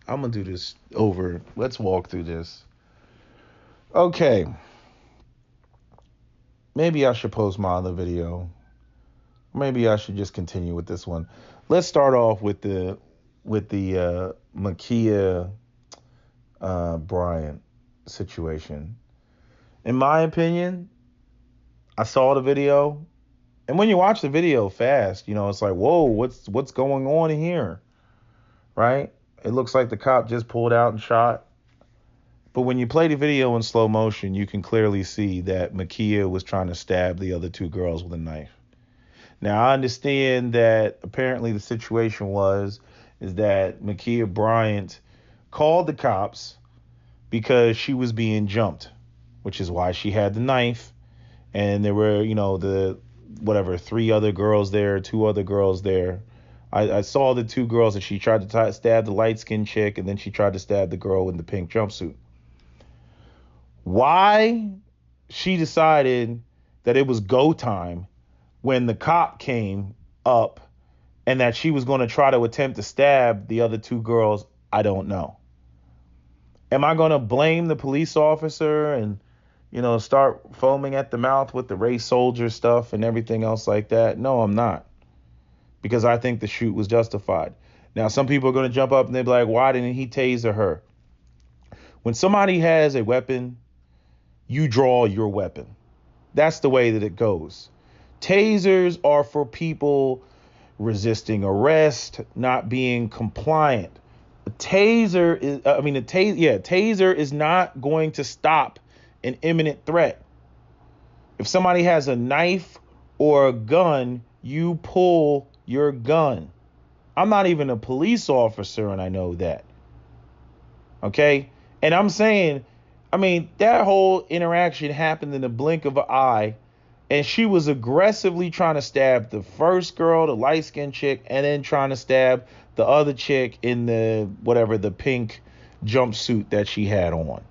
I'm gonna do this over. Let's walk through this. Okay, maybe I should post my other video. Maybe I should just continue with this one. Let's start off with the Makia Bryant situation. In my opinion, I saw the video, and when you watch the video fast, it's like, whoa, what's going on here, right? It looks like the cop just pulled out and shot. But when you play the video in slow motion, you can clearly see that Makia was trying to stab the other two girls with a knife. Now, I understand that apparently the situation is that Makia Bryant called the cops because she was being jumped, which is why she had the knife. And there were, the whatever, three other girls there, two other girls there. I saw the two girls, and she tried to stab the light skinned chick, and then she tried to stab the girl in the pink jumpsuit. Why she decided that it was go time when the cop came up and that she was going to try to attempt to stab the other two girls, I don't know. Am I going to blame the police officer and, start foaming at the mouth with the race soldier stuff and everything else like that? No, I'm not. Because I think the shoot was justified. Now, some people are going to jump up and they'll be like, why didn't he taser her? When somebody has a weapon, you draw your weapon. That's the way that it goes. Tasers are for people resisting arrest, not being compliant. Taser is not going to stop an imminent threat. If somebody has a knife or a gun, you pull your gun. I'm not even a police officer, and I know that. Okay? And I'm saying, that whole interaction happened in the blink of an eye, and she was aggressively trying to stab the first girl, the light-skinned chick, and then trying to stab the other chick in the pink jumpsuit that she had on.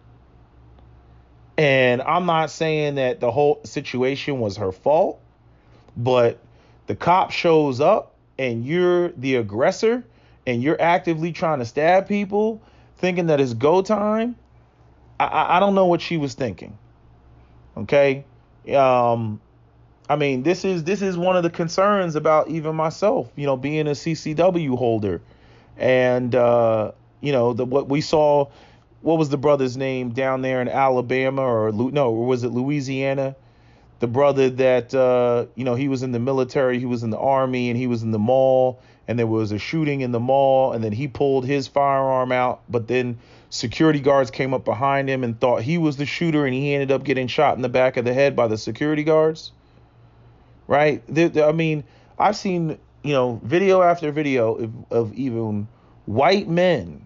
And I'm not saying that the whole situation was her fault, but the cop shows up and you're the aggressor and you're actively trying to stab people thinking that it's go time. I don't know what she was thinking. Okay. This is one of the concerns about even myself, being a CCW holder. And, what we saw, what was the brother's name down there in Alabama or was it Louisiana? The brother that, he was in the military, he was in the army, and he was in the mall, and there was a shooting in the mall, and then he pulled his firearm out, but then security guards came up behind him and thought he was the shooter, and he ended up getting shot in the back of the head by the security guards. Right? I've seen, video after video of even white men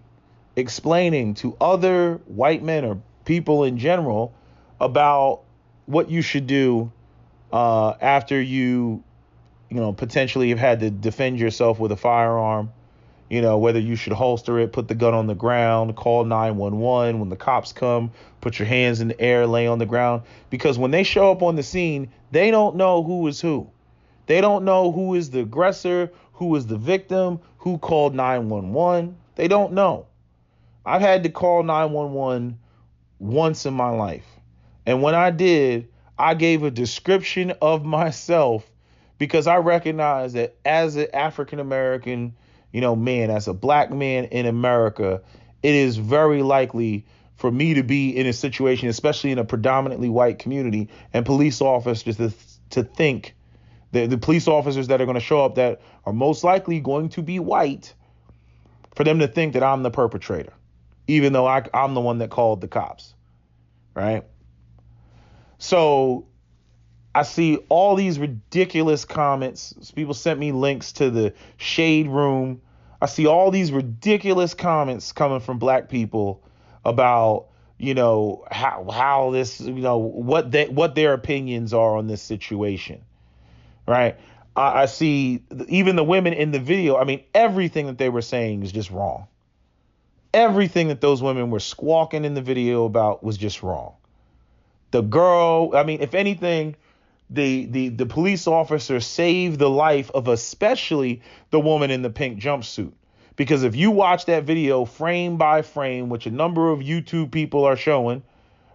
explaining to other white men or people in general about what you should do after you potentially have had to defend yourself with a firearm. Whether you should holster it, put the gun on the ground, call 911. When the cops come, put your hands in the air, lay on the ground. Because when they show up on the scene, they don't know who is who. They don't know who is the aggressor, who is the victim, who called 911. They don't know. I've had to call 911 once in my life. And when I did, I gave a description of myself because I recognize that as an African American, man, as a black man in America, it is very likely for me to be in a situation, especially in a predominantly white community, and police officers to think that the police officers that are going to show up that are most likely going to be white, for them to think that I'm the perpetrator, even though I'm the one that called the cops. Right? So I see all these ridiculous comments. People sent me links to the Shade Room. I see all these ridiculous comments coming from black people about, how this, what their opinions are on this situation. Right? I see even the women in the video. Everything that they were saying is just wrong. Everything that those women were squawking in the video about was just wrong. The girl, if anything, the police officer saved the life of especially the woman in the pink jumpsuit, Because if you watch that video frame by frame, which a number of YouTube people are showing,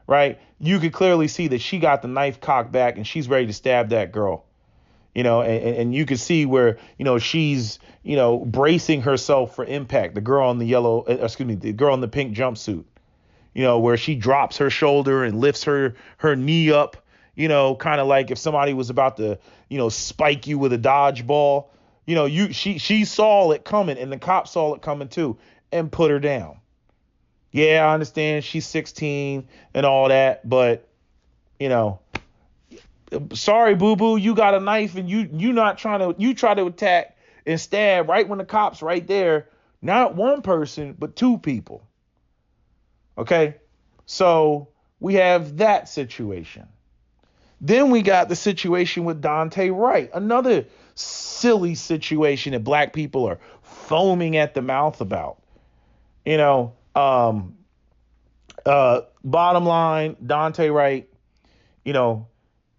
right, you could clearly see that she got the knife cocked back and she's ready to stab that girl. And you can see where, she's, bracing herself for impact. The girl on the the girl in the pink jumpsuit, where she drops her shoulder and lifts her knee up, kind of like if somebody was about to, spike you with a dodgeball. She saw it coming, and the cop saw it coming too, and put her down. Yeah, I understand she's 16 and all that, but, sorry, boo-boo, you got a knife and you try to attack and stab right when the cop's right there. Not one person, but two people. Okay, so we have that situation. Then we got the situation with Daunte Wright, another silly situation that black people are foaming at the mouth about. Bottom line, Daunte Wright,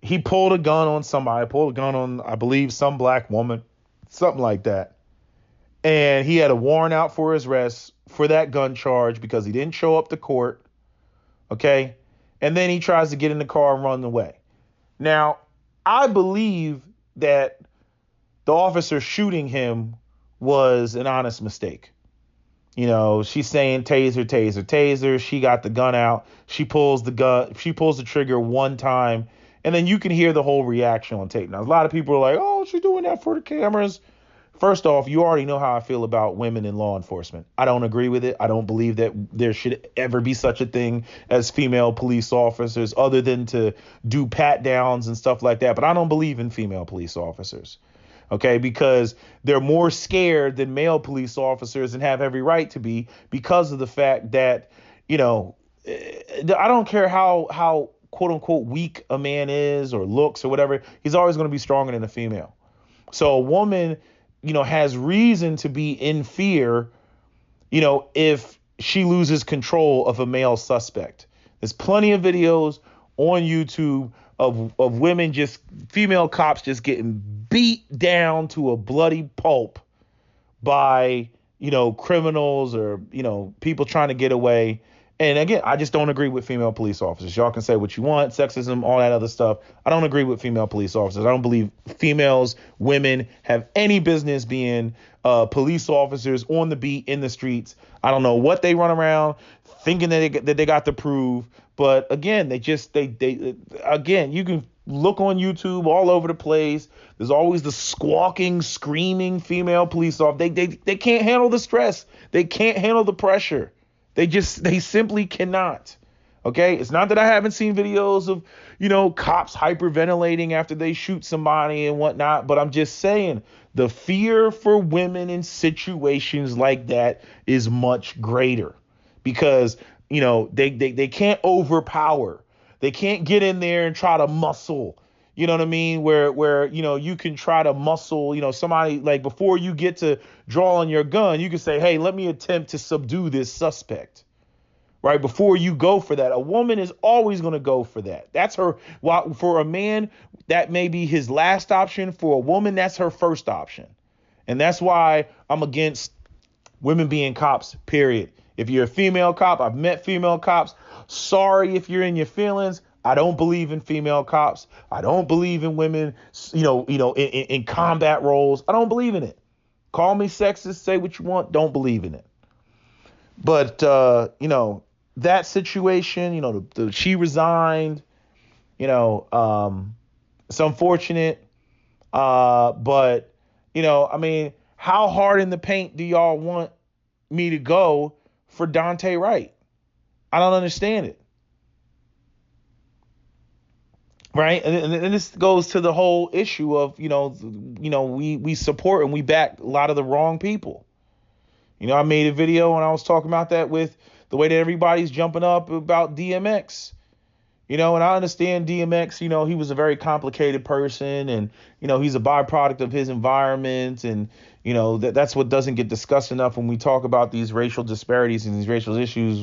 he pulled a gun on somebody, I believe, some black woman, something like that. And he had a warrant out for his arrest for that gun charge because he didn't show up to court. Okay. And then he tries to get in the car and run away. Now, I believe that the officer shooting him was an honest mistake. She's saying taser, taser, taser. She got the gun out. She pulls the trigger one time. And then you can hear the whole reaction on tape. Now, a lot of people are like, oh, she's doing that for the cameras. First off, you already know how I feel about women in law enforcement. I don't agree with it. I don't believe that there should ever be such a thing as female police officers other than to do pat downs and stuff like that. But I don't believe in female police officers. Okay, because they're more scared than male police officers and have every right to be because of the fact that, I don't care how quote unquote weak a man is or looks or whatever, he's always going to be stronger than a female. So a woman, has reason to be in fear, if she loses control of a male suspect. There's plenty of videos on YouTube of women, female cops just getting beat down to a bloody pulp by, criminals or, people trying to get away. And again, I just don't agree with female police officers. Y'all can say what you want, sexism, all that other stuff. I don't agree with female police officers. I don't believe women have any business being police officers on the beat in the streets. I don't know what they run around thinking that they got to prove. But again, they you can look on YouTube all over the place. There's always the squawking, screaming female police officer. They can't handle the stress. They can't handle the pressure. They simply cannot. Okay. It's not that I haven't seen videos of, cops hyperventilating after they shoot somebody and whatnot, but I'm just saying the fear for women in situations like that is much greater because, they can't overpower. They can't get in there and try to muscle. You know what I mean? Where you can try to muscle, somebody like before you get to draw on your gun, you can say, hey, let me attempt to subdue this suspect. Right before you go for that. A woman is always going to go for that. That's her. While for a man, that may be his last option. For a woman, that's her first option. And that's why I'm against women being cops, period. If you're a female cop, I've met female cops. Sorry if you're in your feelings. I don't believe in female cops. I don't believe in women, in combat roles. I don't believe in it. Call me sexist, say what you want. Don't believe in it. But, that situation, she resigned, it's unfortunate. But, how hard in the paint do y'all want me to go for Daunte Wright? I don't understand it. Right. And this goes to the whole issue of, we support and we back a lot of the wrong people. I made a video and I was talking about that with the way that everybody's jumping up about DMX, and I understand DMX, he was a very complicated person and, he's a byproduct of his environment. And, that's what doesn't get discussed enough when we talk about these racial disparities and these racial issues,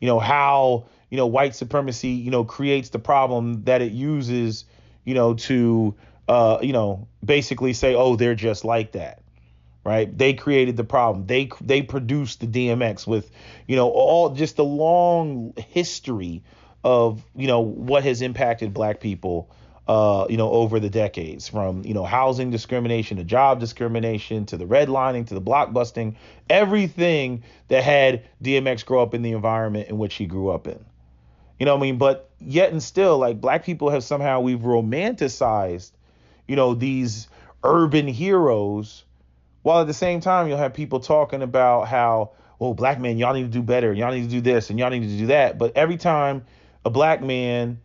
how, white supremacy, creates the problem that it uses, to, basically say, oh, they're just like that. right? They created the problem. They produced the DMX with, all just the long history of, what has impacted black people, over the decades, from, housing discrimination to job discrimination to the redlining to the blockbusting, everything that had DMX grow up in the environment in which he grew up in. You know what I mean? But yet and still, like, black people have somehow, we've romanticized, these urban heroes, while at the same time you'll have people talking about how, well, black men, y'all need to do better, y'all need to do this, and y'all need to do that. But every time a black man,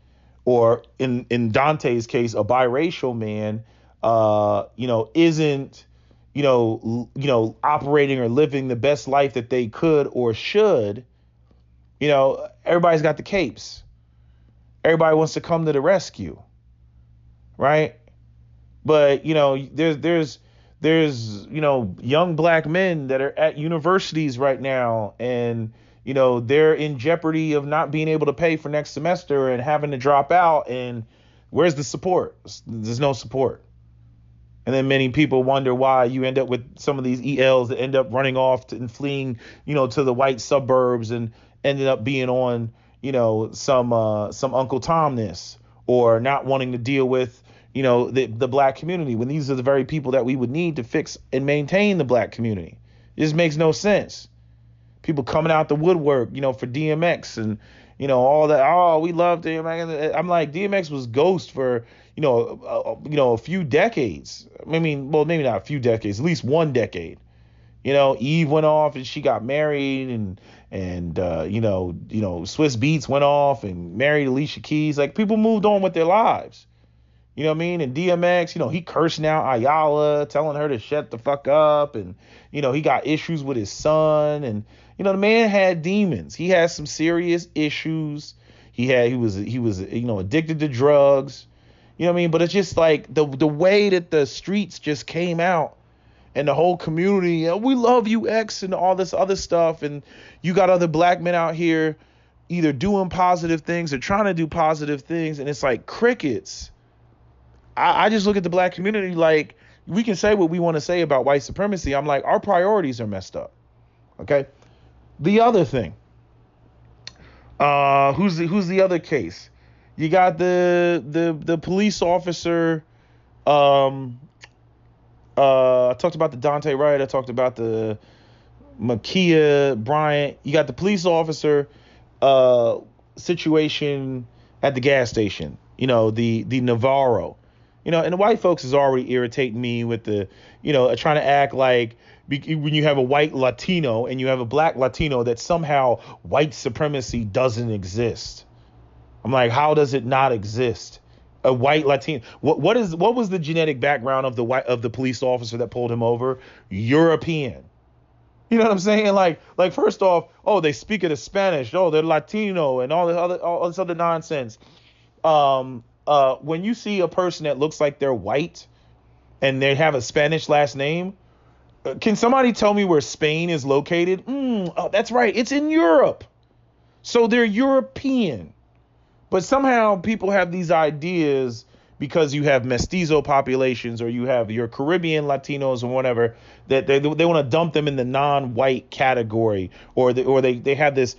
or in Dante's case, a biracial man, isn't, operating or living the best life that they could or should, everybody's got the capes. Everybody wants to come to the rescue, right? But, there's young black men that are at universities right now, and they're in jeopardy of not being able to pay for next semester and having to drop out. And where's the support? There's no support. And then many people wonder why you end up with some of these ELs that end up running off and fleeing, to the white suburbs, and ended up being on, some Uncle Tomness, or not wanting to deal with, the black community, when these are the very people that we would need to fix and maintain the black community. It just makes no sense. People coming out the woodwork, for DMX, and, all that. Oh, we love DMX. I'm like, DMX was ghost for, a few decades. I mean, well, maybe not a few decades, at least one decade. Eve went off and she got married, and Swiss Beats went off and married Alicia Keys. Like, people moved on with their lives. You know what I mean? And DMX, he cursing out Ayala, telling her to shut the fuck up. And, he got issues with his son. And, the man had demons. He had some serious issues. He was addicted to drugs. You know what I mean? But it's just like the way that the streets just came out, and the whole community, we love you, X, and all this other stuff. And you got other black men out here either doing positive things or trying to do positive things. And it's like crickets. I just look at the black community like, we can say what we want to say about white supremacy. I'm like, our priorities are messed up. Okay. The other thing, who's the other case? You got the police officer. I talked about the Dante Wright. I talked about the Ma'Khia Bryant. You got the police officer situation at the gas station. The Navarro. And the white folks is already irritating me with the, trying to act like when you have a white Latino and you have a black Latino, that somehow white supremacy doesn't exist. I'm like, how does it not exist? A white Latino. What was the genetic background of the police officer that pulled him over? European. You know what I'm saying? Like first off, oh, they speak of the Spanish. Oh, they're Latino and all this other nonsense. When you see a person that looks like they're white and they have a Spanish last name, can somebody tell me where Spain is located? Oh, that's right. It's in Europe. So they're European. But somehow people have these ideas, because you have mestizo populations, or you have your Caribbean Latinos or whatever, that they want to dump them in the non-white category, or they have this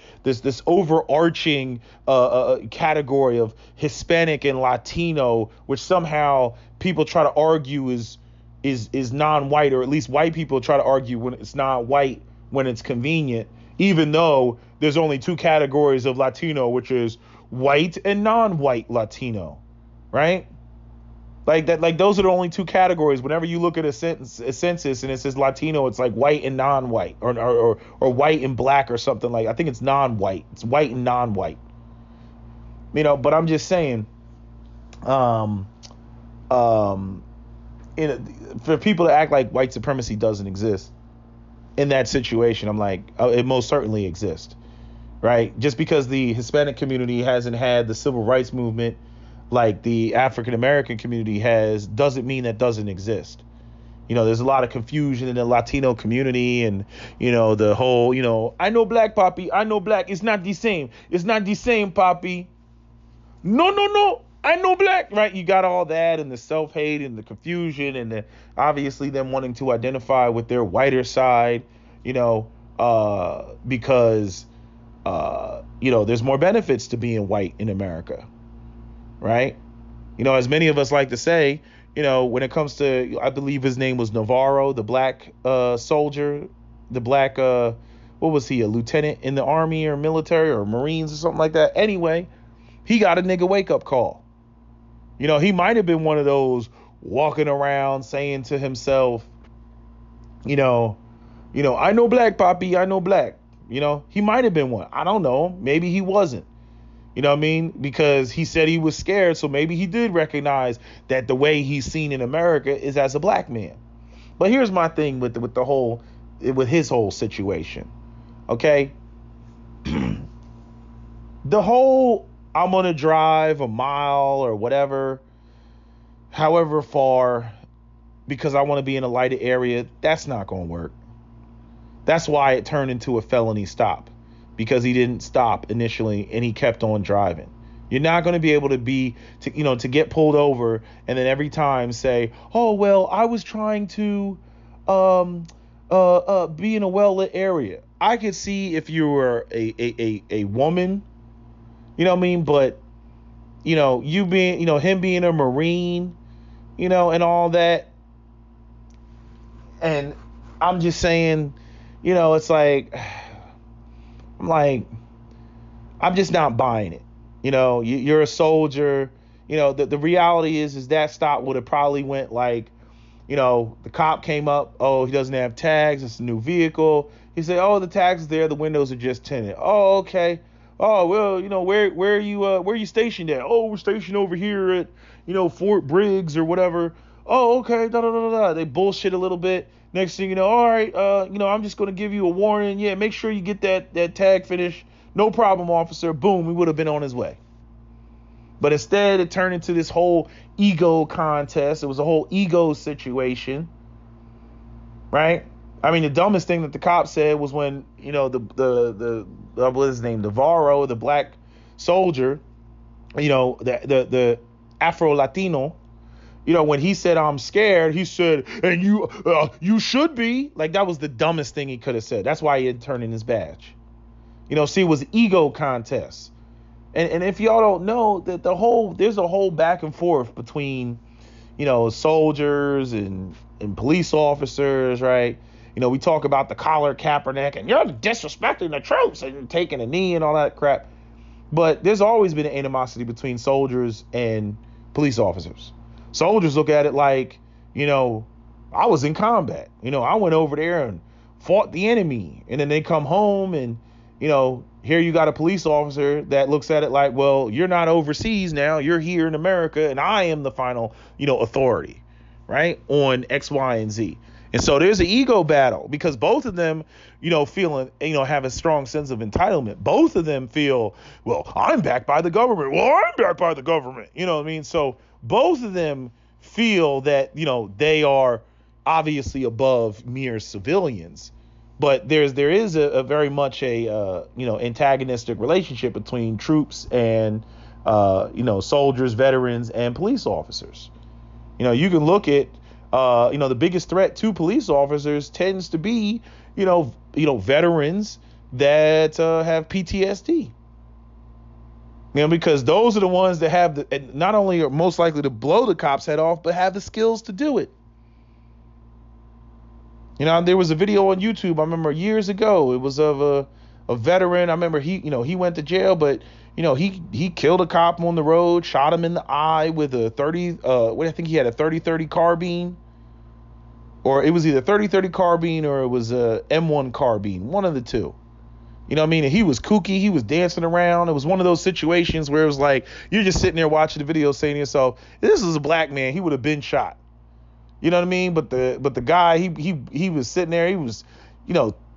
overarching category of Hispanic and Latino, which somehow people try to argue is non-white, or at least white people try to argue when it's not white when it's convenient, even though there's only two categories of Latino, which is white and non-white Latino, right? Like that, like those are the only two categories. Whenever you look at a census and it says Latino, it's like white and non-white, or white and black, or something like. I think it's non-white. It's white and non-white. But I'm just saying, for people to act like white supremacy doesn't exist in that situation, I'm like, it most certainly exists, right? Just because the Hispanic community hasn't had the civil rights movement like the African American community has, doesn't mean that doesn't exist. There's a lot of confusion in the Latino community, and the whole, I know black, Poppy, I know black. It's not the same. It's not the same, Poppy. No. I know black, right? You got all that and the self-hate and the confusion and the, obviously them wanting to identify with their whiter side, you know, because, there's more benefits to being white in America, right? As many of us like to say, when it comes to, I believe his name was Navarro, the black soldier, the black, what was he, a lieutenant in the army or military or Marines or something like that? Anyway, he got a nigga wake up call. He might have been one of those walking around saying to himself, I know black, Poppy, I know black. He might have been one. I don't know. Maybe he wasn't. You know what I mean? Because he said he was scared, so maybe he did recognize that the way he's seen in America is as a black man. But here's my thing with his whole situation. Okay? The whole I'm gonna drive a mile or whatever, however far, because I want to be in a lighted area, that's not gonna work. That's why it turned into a felony stop, because he didn't stop initially and he kept on driving. You're not going to be able to get pulled over and then every time say, oh, well, I was trying to be in a well-lit area. I could see if you were a woman, you know what I mean? But, you being, him being a Marine, and all that. And I'm just saying, it's like, I'm just not buying it. You're a soldier. The reality is that stop would have probably went like, the cop came up. Oh, he doesn't have tags. It's a new vehicle. He said, oh, the tags are there. The windows are just tinted. Oh, okay. Oh, well, where are you stationed at? Oh, we're stationed over here at, Fort Briggs or whatever. Oh, okay. Da, da, da, da. They bullshit a little bit. Next thing you know, all right, I'm just going to give you a warning. Yeah, make sure you get that tag finished. No problem, officer. Boom, he would have been on his way. But instead, it turned into this whole ego contest. It was a whole ego situation, right? I mean, the dumbest thing that the cop said was when, the what was his name, Navarro, the black soldier, the Afro-Latino, when he said, I'm scared, he said, and you should be. Like, that was the dumbest thing he could have said. That's why he had turned in his badge. See, it was ego contest. And if y'all don't know that there's a whole back and forth between, soldiers and police officers, right? We talk about the collar Kaepernick and you're disrespecting the troops and taking a knee and all that crap. But there's always been an animosity between soldiers and police officers. Soldiers look at it like, I was in combat. I went over there and fought the enemy. And then they come home and, here you got a police officer that looks at it like, well, you're not overseas now. You're here in America and I am the final, authority, right, on X, Y, and Z. And so there's an ego battle because both of them, feeling, have a strong sense of entitlement. Both of them feel, well, I'm backed by the government. Well, I'm backed by the government. You know what I mean? So both of them feel that, they are obviously above mere civilians. But there is a very much a, antagonistic relationship between troops and, soldiers, veterans, and police officers. You can look at, the biggest threat to police officers tends to be, veterans that have PTSD. Because those are the ones that have not only are most likely to blow the cop's head off, but have the skills to do it. There was a video on YouTube, I remember years ago. It was of a veteran. I remember he went to jail, but he killed a cop on the road, shot him in the eye with a 30 I think he had a 30-30 carbine. Or it was either 30-30 carbine or it was a M1 carbine, one of the two. You know what I mean? And he was kooky. He was dancing around. It was one of those situations where it was like, you're just sitting there watching the video saying to yourself, this is a black man. He would have been shot. You know what I mean? But the guy, he was sitting there. He was,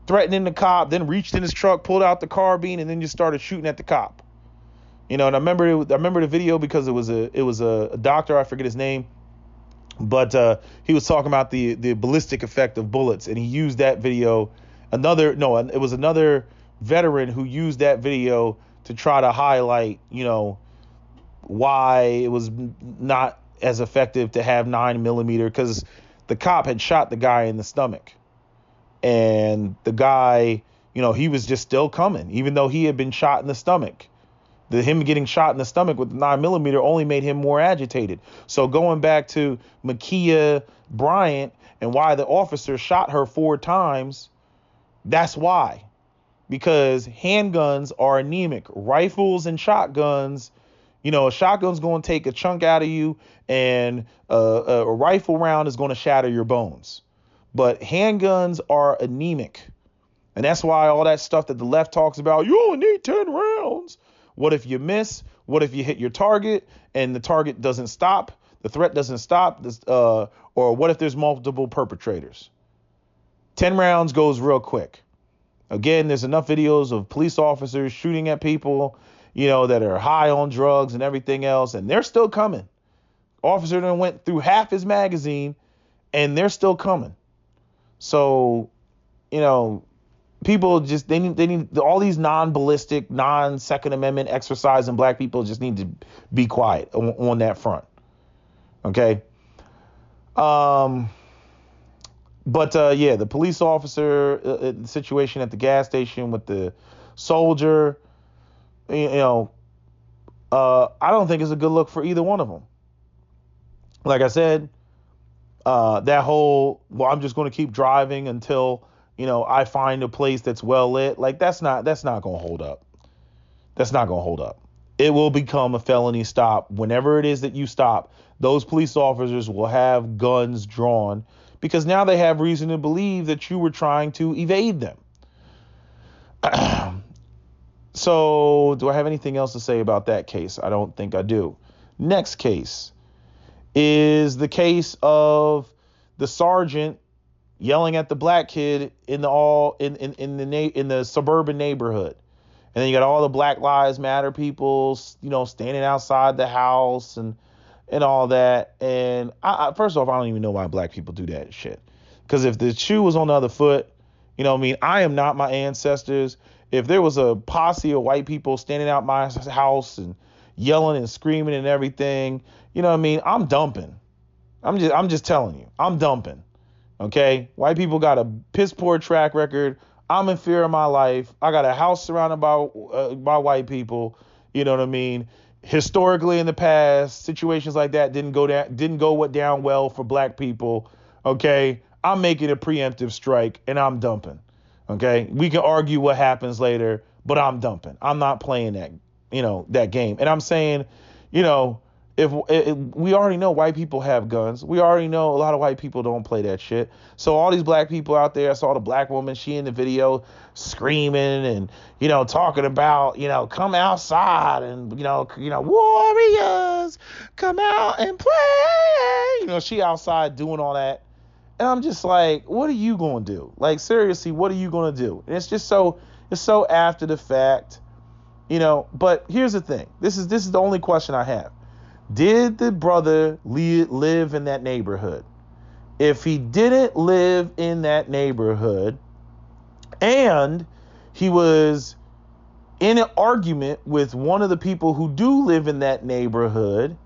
threatening the cop, then reached in his truck, pulled out the carbine, and then just started shooting at the cop. And I remember the video because it was a doctor. I forget his name. But he was talking about the ballistic effect of bullets, and he used that video. It was another veteran who used that video to try to highlight, why it was not as effective to have 9mm, because the cop had shot the guy in the stomach. And the guy, he was just still coming, even though he had been shot in the stomach. Him getting shot in the stomach with the 9mm only made him more agitated. So going back to Ma'Khia Bryant and why the officer shot her 4 times, that's why. Because handguns are anemic. Rifles and shotguns, a shotgun's going to take a chunk out of you, and a rifle round is going to shatter your bones. But handguns are anemic. And that's why all that stuff that the left talks about, you only need 10 rounds. What if you miss? What if you hit your target and the target doesn't stop? The threat doesn't stop? Or what if there's multiple perpetrators? 10 rounds goes real quick. Again, there's enough videos of police officers shooting at people, that are high on drugs and everything else, and they're still coming. Officer then went through half his magazine, and they're still coming. So, people just, they need all these non-ballistic, non-Second Amendment exercising black people just need to be quiet on that front. Okay. The police officer, the situation at the gas station with the soldier, I don't think it's a good look for either one of them. Like I said, that whole, I'm just going to keep driving until, I find a place that's well lit. Like, that's not going to hold up. That's not going to hold up. It will become a felony stop. Whenever it is that you stop, those police officers will have guns drawn, because now they have reason to believe that you were trying to evade them. So, do I have anything else to say about that case? I don't think I do. Next case is the case of the sergeant yelling at the black kid in the suburban neighborhood. And then you got all the Black Lives Matter people, standing outside the house and all that. And first off, I don't even know why black people do that shit. Because if the shoe was on the other foot, I am not my ancestors. If there was a posse of white people standing out my house and yelling and screaming and everything, I'm dumping. I'm just telling you, I'm dumping. Okay? White people got a piss poor track record. I'm in fear of my life. I got a house surrounded by white people. You know what I mean? Historically, in the past, situations like that didn't go down well for black people. Okay, I'm making a preemptive strike and I'm dumping. Okay, we can argue what happens later, but I'm dumping. I'm not playing that game. And I'm saying, if we already know white people have guns, we already know a lot of white people don't play that shit. So all these black people out there, I saw the black woman, she in the video screaming and, talking about, come outside and, warriors, come out and play. She outside doing all that. And I'm just like, what are you going to do? Like, seriously, what are you going to do? And it's so after the fact, but here's the thing. This is the only question I have. Did the brother live in that neighborhood? If he didn't live in that neighborhood and he was in an argument with one of the people who do live in that neighborhood,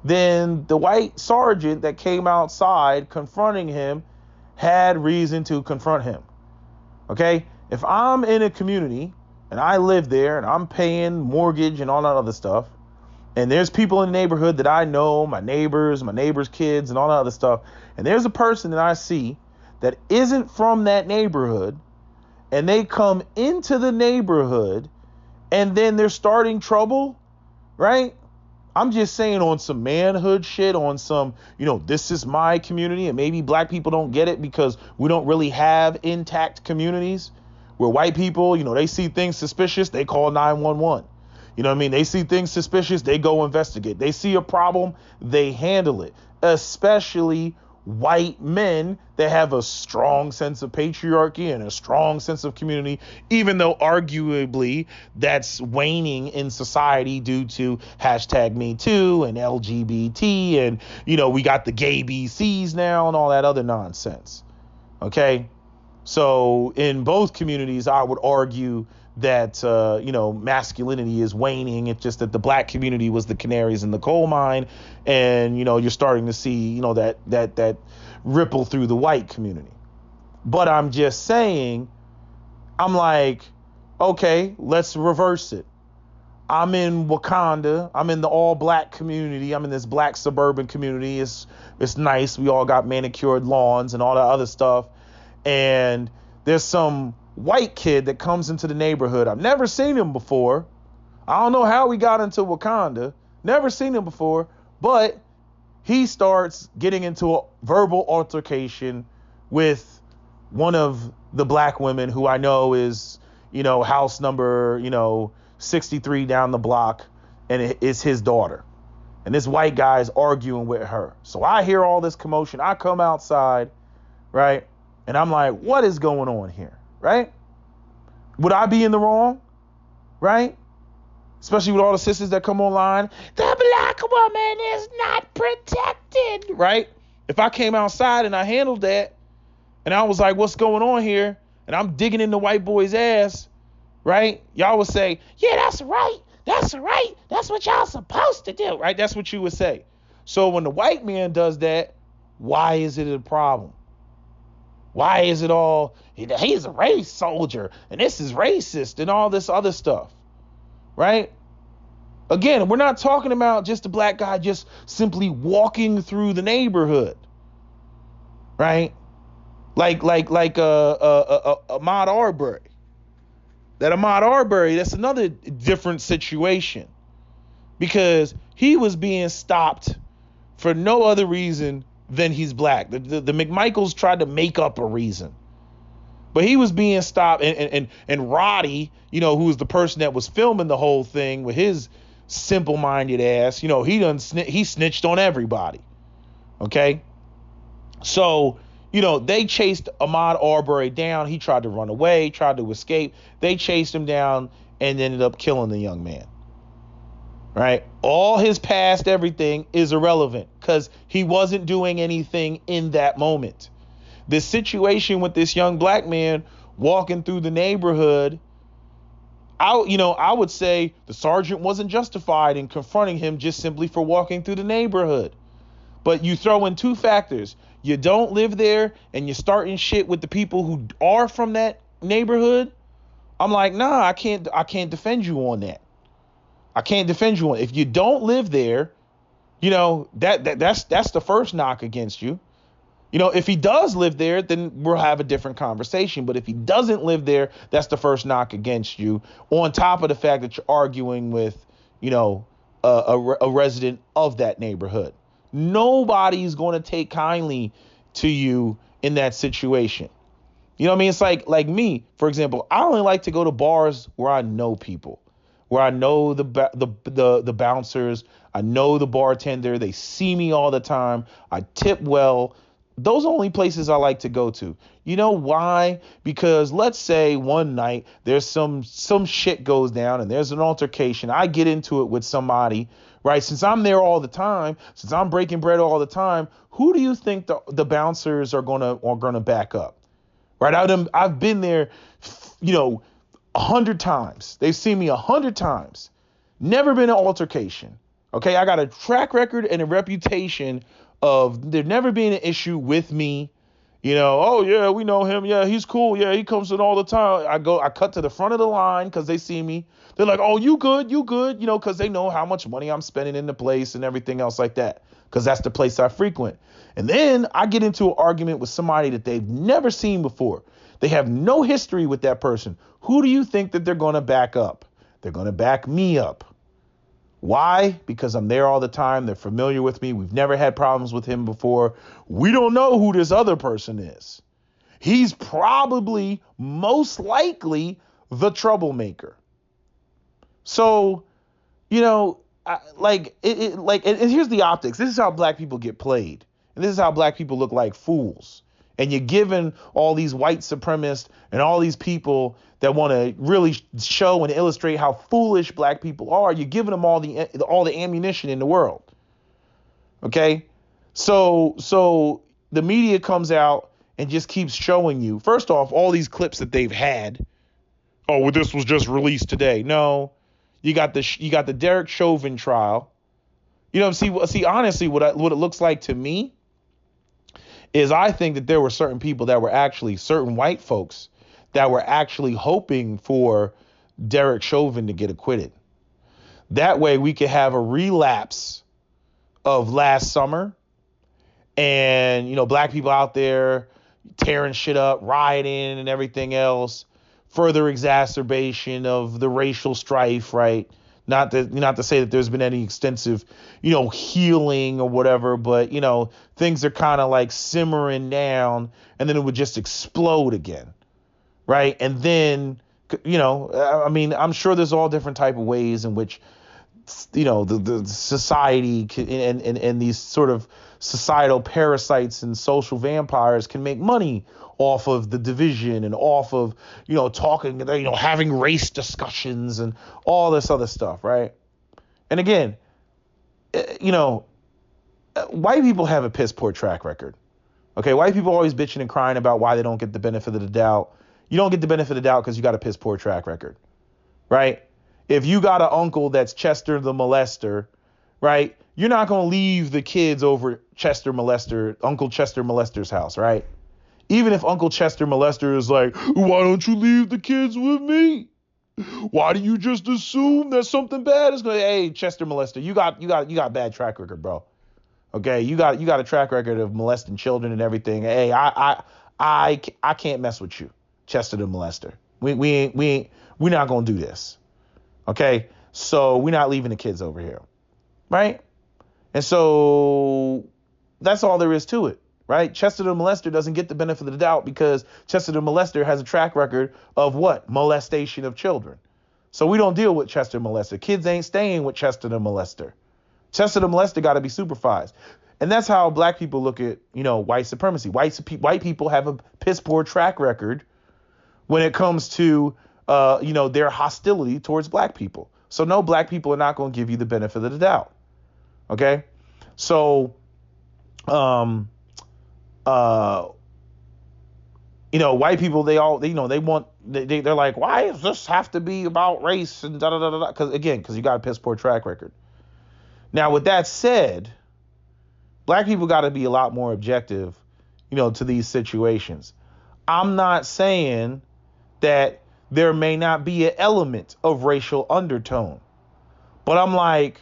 then the white sergeant that came outside confronting him had reason to confront him. Okay? If I'm in a community and I live there and I'm paying mortgage and all that other stuff, and there's people in the neighborhood that I know, my neighbors' kids and all that other stuff, and there's a person that I see that isn't from that neighborhood, and they come into the neighborhood and then they're starting trouble, right? I'm just saying, on some manhood shit, on some, this is my community, and maybe black people don't get it because we don't really have intact communities where white people, they see things suspicious, they call 911. They see things suspicious, they go investigate. They see a problem, they handle it. Especially white men that have a strong sense of patriarchy and a strong sense of community, even though arguably that's waning in society due to #MeToo and LGBT and, we got the gay BCs now and all that other nonsense. Okay? So in both communities, I would argue that masculinity is waning. It's just that the black community was the canaries in the coal mine, and you're starting to see that ripple through the white community. But I'm just saying, I'm like, okay, let's reverse it. I'm in Wakanda. I'm in the all black community. I'm in this black suburban community. It's nice. We all got manicured lawns and all that other stuff. And there's some white kid that comes into the neighborhood. I've never seen him before. I don't know how he got into Wakanda. Never seen him before. But he starts getting into a verbal altercation with one of the black women who I know is, house number, 63 down the block, and it's his daughter. And this white guy is arguing with her. So I hear all this commotion. I come outside, right? And I'm like, what is going on here, right? Would I be in the wrong, right? Especially with all the sisters that come online. The black woman is not protected, right? If I came outside and I handled that, and I was like, what's going on here? And I'm digging in the white boy's ass, right? Y'all would say, yeah, that's right. That's right. That's what y'all supposed to do, right? That's what you would say. So when the white man does that, why is it a problem? Why is it all, he's a race soldier and this is racist and all this other stuff, right? Again, we're not talking about just a black guy just simply walking through the neighborhood, right? Like Ahmaud Arbery. That Ahmaud Arbery, that's another different situation, because he was being stopped for no other reason than he's black. The McMichaels tried to make up a reason, but he was being stopped. And Roddy, who was the person that was filming the whole thing with his simple-minded ass, he snitched on everybody. Okay, so they chased Ahmaud Arbery down. He tried to run away, tried to escape. They chased him down and ended up killing the young man. Right? All his past, everything is irrelevant because he wasn't doing anything in that moment. The situation with this young black man walking through the neighborhood, I would say the sergeant wasn't justified in confronting him just simply for walking through the neighborhood. But you throw in two factors. You don't live there and you're starting shit with the people who are from that neighborhood. I'm like, nah, I can't defend you on that. I can't defend you on it. If you don't live there, that's the first knock against you. If he does live there, then we'll have a different conversation. But if he doesn't live there, that's the first knock against you. On top of the fact that you're arguing with, a resident of that neighborhood. Nobody's going to take kindly to you in that situation. You know what I mean? It's like me, for example. I only like to go to bars where I know people, where I know the bouncers, I know the bartender. They see me all the time. I tip well. Those are only places I like to go to. You know why? Because let's say one night there's some shit goes down and there's an altercation. I get into it with somebody. Right, since I'm there all the time, since I'm breaking bread all the time, who do you think the bouncers are gonna back up? Right, I've been there, 100 times. They've seen me 100 times. Never been an altercation. Okay, I got a track record and a reputation of there never being an issue with me. Oh yeah, we know him. Yeah, he's cool. Yeah, he comes in all the time. I cut to the front of the line because they see me. They're like, oh, you good, because they know how much money I'm spending in the place and everything else like that, because that's the place I frequent. And then I get into an argument with somebody that they've never seen before. They have no history with that person. Who do you think that they're going to back up? They're going to back me up. Why? Because I'm there all the time. They're familiar with me. We've never had problems with him before. We don't know who this other person is. He's probably, most likely, the troublemaker. So, and here's the optics. This is how black people get played. And this is how black people look like fools. And you're giving all these white supremacists and all these people that want to really show and illustrate how foolish black people are. You're giving them all the ammunition in the world. Okay? So the media comes out and just keeps showing you, first off, all these clips that they've had Oh, well, this was just released today. No, you got the Derek Chauvin trial. See, honestly, what it looks like to me is I think that there were certain people that were actually certain white folks that were actually hoping for Derek Chauvin to get acquitted. That way we could have a relapse of last summer and, black people out there tearing shit up, rioting and everything else, further exacerbation of the racial strife, right? Not to say that there's been any extensive, healing or whatever, but, things are kind of like simmering down and then it would just explode again, right? And then, I'm sure there's all different type of ways in which the society and these sort of societal parasites and social vampires can make money off of the division and off of talking, having race discussions and all this other stuff, right? And again, white people have a piss poor track record. Okay, white people always bitching and crying about why they don't get the benefit of the doubt. You don't get the benefit of the doubt because you got a piss poor track record, right? If you got an uncle that's Chester the molester, right? You're not going to leave the kids over Uncle Chester Molester's house, right? Even if Uncle Chester Molester is like, why don't you leave the kids with me? Why do you just assume that something bad is going to, hey, Chester Molester, you got bad track record, bro. Okay. You got a track record of molesting children and everything. Hey, I can't mess with you, Chester the Molester. We're not going to do this. Okay, so we're not leaving the kids over here, right? And so that's all there is to it, right? Chester the Molester doesn't get the benefit of the doubt because Chester the Molester has a track record of what? Molestation of children. So we don't deal with Chester Molester. Kids ain't staying with Chester the Molester. Chester the Molester got to be supervised. And that's how black people look at, white supremacy. White people have a piss poor track record when it comes to their hostility towards black people. So no, black people are not going to give you the benefit of the doubt. Okay. So, white people, they're like, why does this have to be about race and da da da da? Because you got a piss poor track record. Now, with that said, black people got to be a lot more objective, to these situations. I'm not saying that there may not be an element of racial undertone. But I'm like,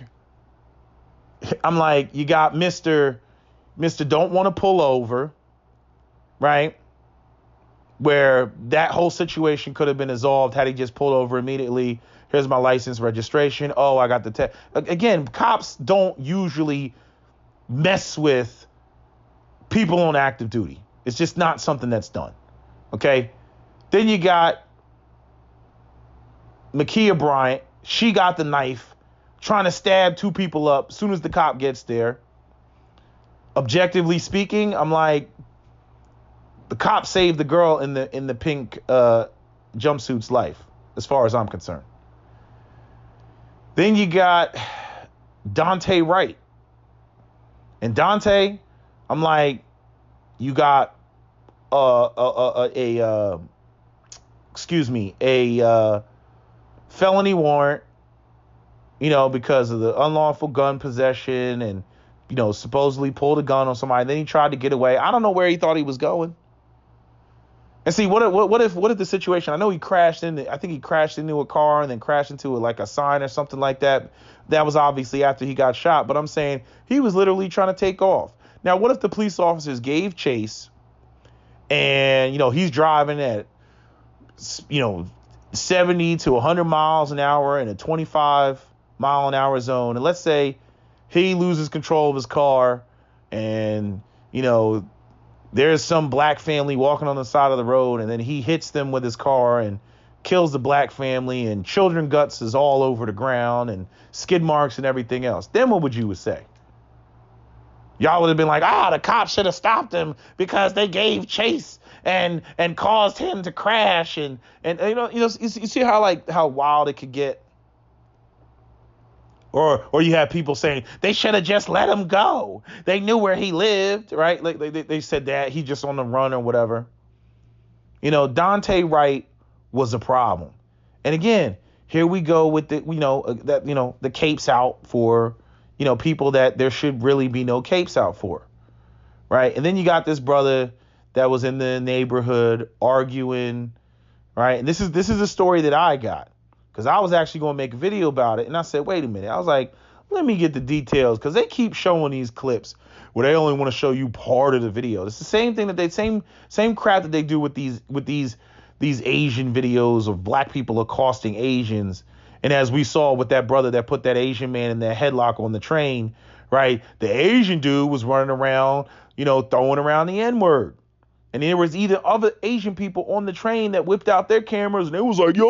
you got Mr. Don't want to pull over, right? Where that whole situation could have been resolved had he just pulled over immediately. Here's my license, registration. Oh, I got the test. Again, cops don't usually mess with people on active duty. It's just not something that's done. Okay. Then you got Ma'Khia Bryant. She got the knife, trying to stab two people up as soon as the cop gets there. Objectively speaking, I'm like, the cop saved the girl in the pink jumpsuit's life, as far as I'm concerned. Then you got Dante Wright. And Dante, I'm like, you got a felony warrant, because of the unlawful gun possession and, supposedly pulled a gun on somebody. Then he tried to get away. I don't know where he thought he was going. And see, what if the situation, I know I think he crashed into a car and then crashed into a sign or something like that. That was obviously after he got shot. But I'm saying he was literally trying to take off. Now, what if the police officers gave chase and, he's driving at, 70 to 100 miles an hour in a 25 mile an hour zone. And let's say he loses control of his car and, there's some black family walking on the side of the road and then he hits them with his car and kills the black family and children guts is all over the ground and skid marks and everything else. Then what would you say? Y'all would have been like, the cops should have stopped him because they gave chase and caused him to crash and you see how wild it could get. Or you have people saying they should have just let him go. They knew where he lived, right? Like they said that he just on the run or whatever. Dante Wright was a problem. And again, here we go with the, that, the capes out for, people that there should really be no capes out for. Right. And then you got this brother that was in the neighborhood arguing. Right. And this is a story that I got because I was actually going to make a video about it. And I said, wait a minute. I was like, let me get the details because they keep showing these clips where they only want to show you part of the video. It's the same thing that same crap that they do with these Asian videos of black people accosting Asians. And as we saw with that brother that put that Asian man in that headlock on the train, right? The Asian dude was running around, throwing around the N-word. And there was either other Asian people on the train that whipped out their cameras and it was like, he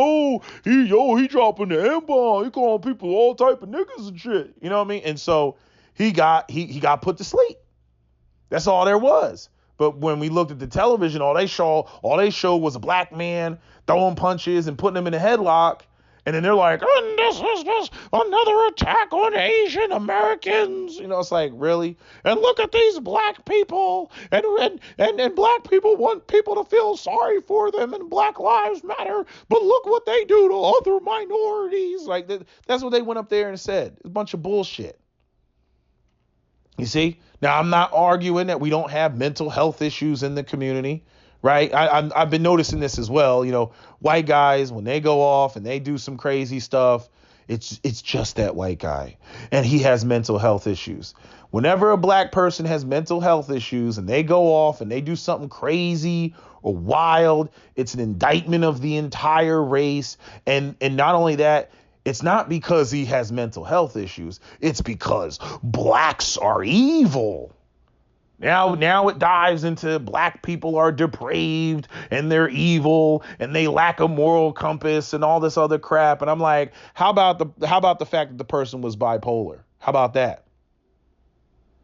dropping the N-bomb. He calling people all type of niggas and shit. You know what I mean? And so he got put to sleep. That's all there was. But when we looked at the television, all they showed was a black man throwing punches and putting him in a headlock. And then they're like, and this is just another attack on Asian Americans. It's like, really? And look at these black people. And black people want people to feel sorry for them and Black Lives Matter. But look what they do to other minorities. Like, that's what they went up there and said. It's a bunch of bullshit. You see? Now, I'm not arguing that we don't have mental health issues in the community. Right. I've been noticing this as well. White guys, when they go off and they do some crazy stuff, it's just that white guy and he has mental health issues. Whenever a black person has mental health issues and they go off and they do something crazy or wild, it's an indictment of the entire race. And not only that, it's not because he has mental health issues. It's because blacks are evil. Now it dives into black people are depraved and they're evil and they lack a moral compass and all this other crap. And I'm like, how about the fact that the person was bipolar? How about that?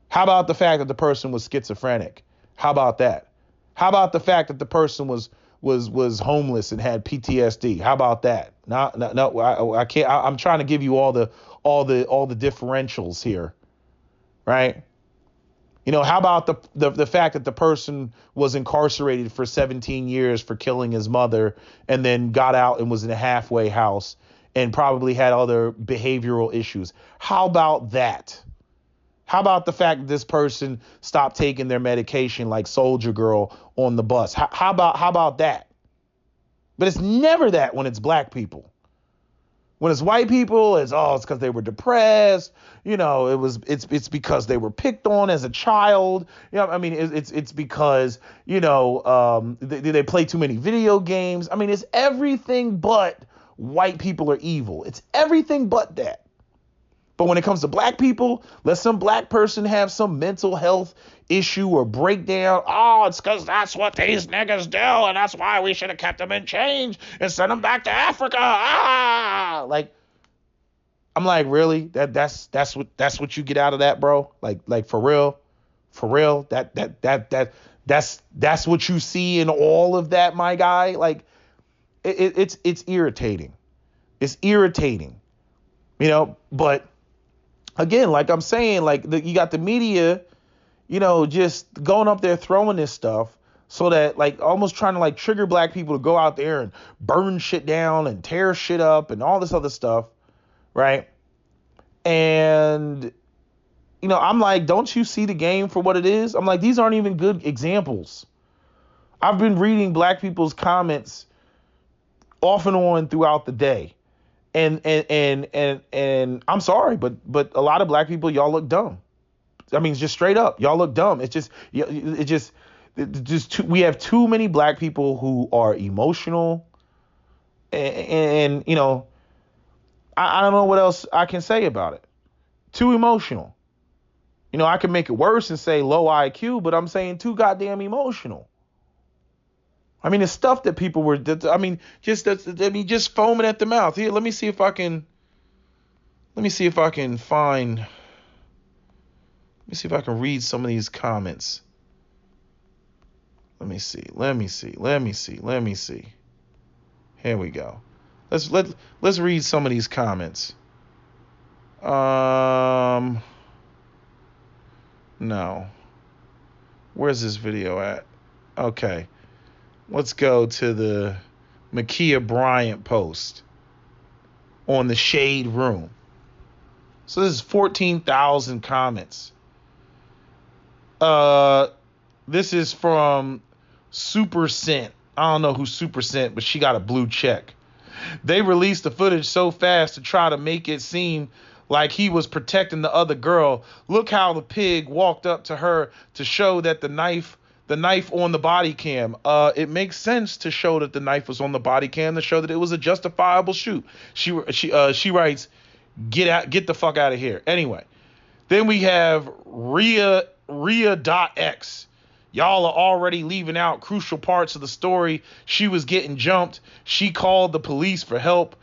How about the fact that the person was schizophrenic? How about that? How about the fact that the person was homeless and had PTSD? How about that? No, I can't. I'm trying to give you all the differentials here, right? How about the fact that the person was incarcerated for 17 years for killing his mother and then got out and was in a halfway house and probably had other behavioral issues? How about that? How about the fact that this person stopped taking their medication like Soldier Girl on the bus? How about that? But it's never that when it's black people. When it's white people, it's because they were depressed. It's because they were picked on as a child. It's because, they play too many video games. It's everything but white people are evil. It's everything but that. But when it comes to black people, let some black person have some mental health issue or breakdown. It's because that's what these niggas do, and that's why we should have kept them in chains and sent them back to Africa. Like, I'm like, really? That's what you get out of that, bro? Like for real? That's what you see in all of that, my guy? Like, it's irritating. It's irritating, but again, like I'm saying, you got the media, just going up there throwing this stuff so that almost trying to trigger black people to go out there and burn shit down and tear shit up and all this other stuff. Right. And, I'm like, don't you see the game for what it is? I'm like, these aren't even good examples. I've been reading black people's comments off and on throughout the day. And I'm sorry, but a lot of black people, y'all look dumb. Just straight up, y'all look dumb. We have too many black people who are emotional, and I don't know what else I can say about it. Too emotional. I can make it worse and say low IQ, but I'm saying too goddamn emotional. The stuff that people were, just foaming at the mouth. Here, let me see if I can read some of these comments. Let me see. Here we go. Let's read some of these comments. No. Where's this video at? Okay. Let's go to the Makia Bryant post. on the Shade Room. So this is 14,000 comments. This is from Super Scent. I don't know who Super Scent, but she got a blue check. They released the footage so fast to try to make it seem like he was protecting the other girl. Look how the pig walked up to her to show that the knife on the body cam. It makes sense to show that the knife was on the body cam to show that it was a justifiable shoot. She writes, get the fuck out of here. Anyway, then we have Rhea.x. Y'all are already leaving out crucial parts of the story. She was getting jumped. She called the police for help.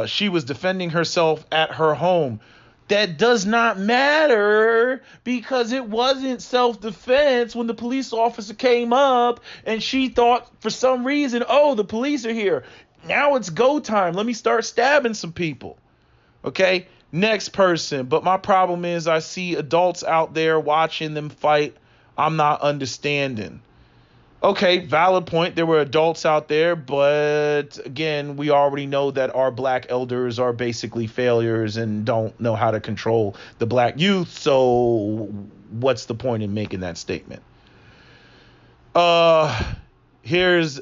She was defending herself at her home. That does not matter because it wasn't self-defense when the police officer came up and she thought for some reason, oh, the police are here. Now it's go time. Let me start stabbing some people. Okay, next person. But my problem is I see adults out there watching them fight. I'm not understanding. Okay, valid point. There were adults out there, but again, we already know that our black elders are basically failures and don't know how to control the black youth. So what's the point in making that statement? Here's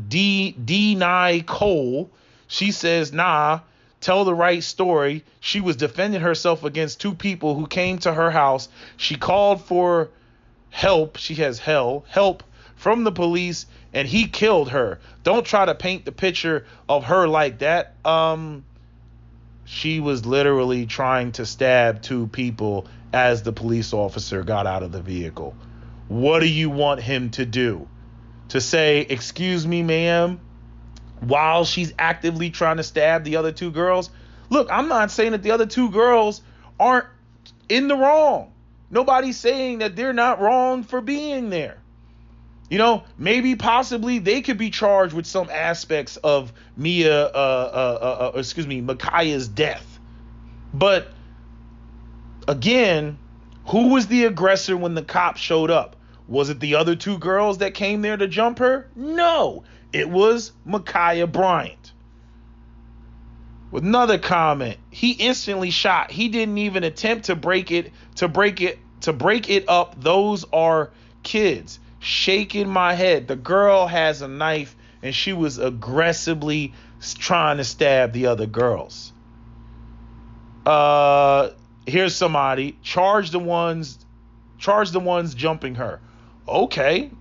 D. Cole. She says, nah, tell the right story. She was defending herself against two people who came to her house. She called for help. She has help from the police, and he killed her. Don't try to paint the picture of her like that. She was literally trying to stab two people as the police officer got out of the vehicle. What do you want him to do? To say, excuse me, ma'am, while she's actively trying to stab the other two girls? Look, I'm not saying that the other two girls aren't in the wrong. Nobody's saying that they're not wrong for being there. You know, maybe possibly they could be charged with some aspects of Ma'Khia's death. But again, who was the aggressor when the cops showed up? Was it the other two girls that came there to jump her? No, it was Ma'Khia Bryant. With another comment, he instantly shot. He didn't even attempt to break it up. Those are kids. Shaking my head. The girl has a knife and she was aggressively trying to stab the other girls. Here's somebody. Charge the ones jumping her. Okay.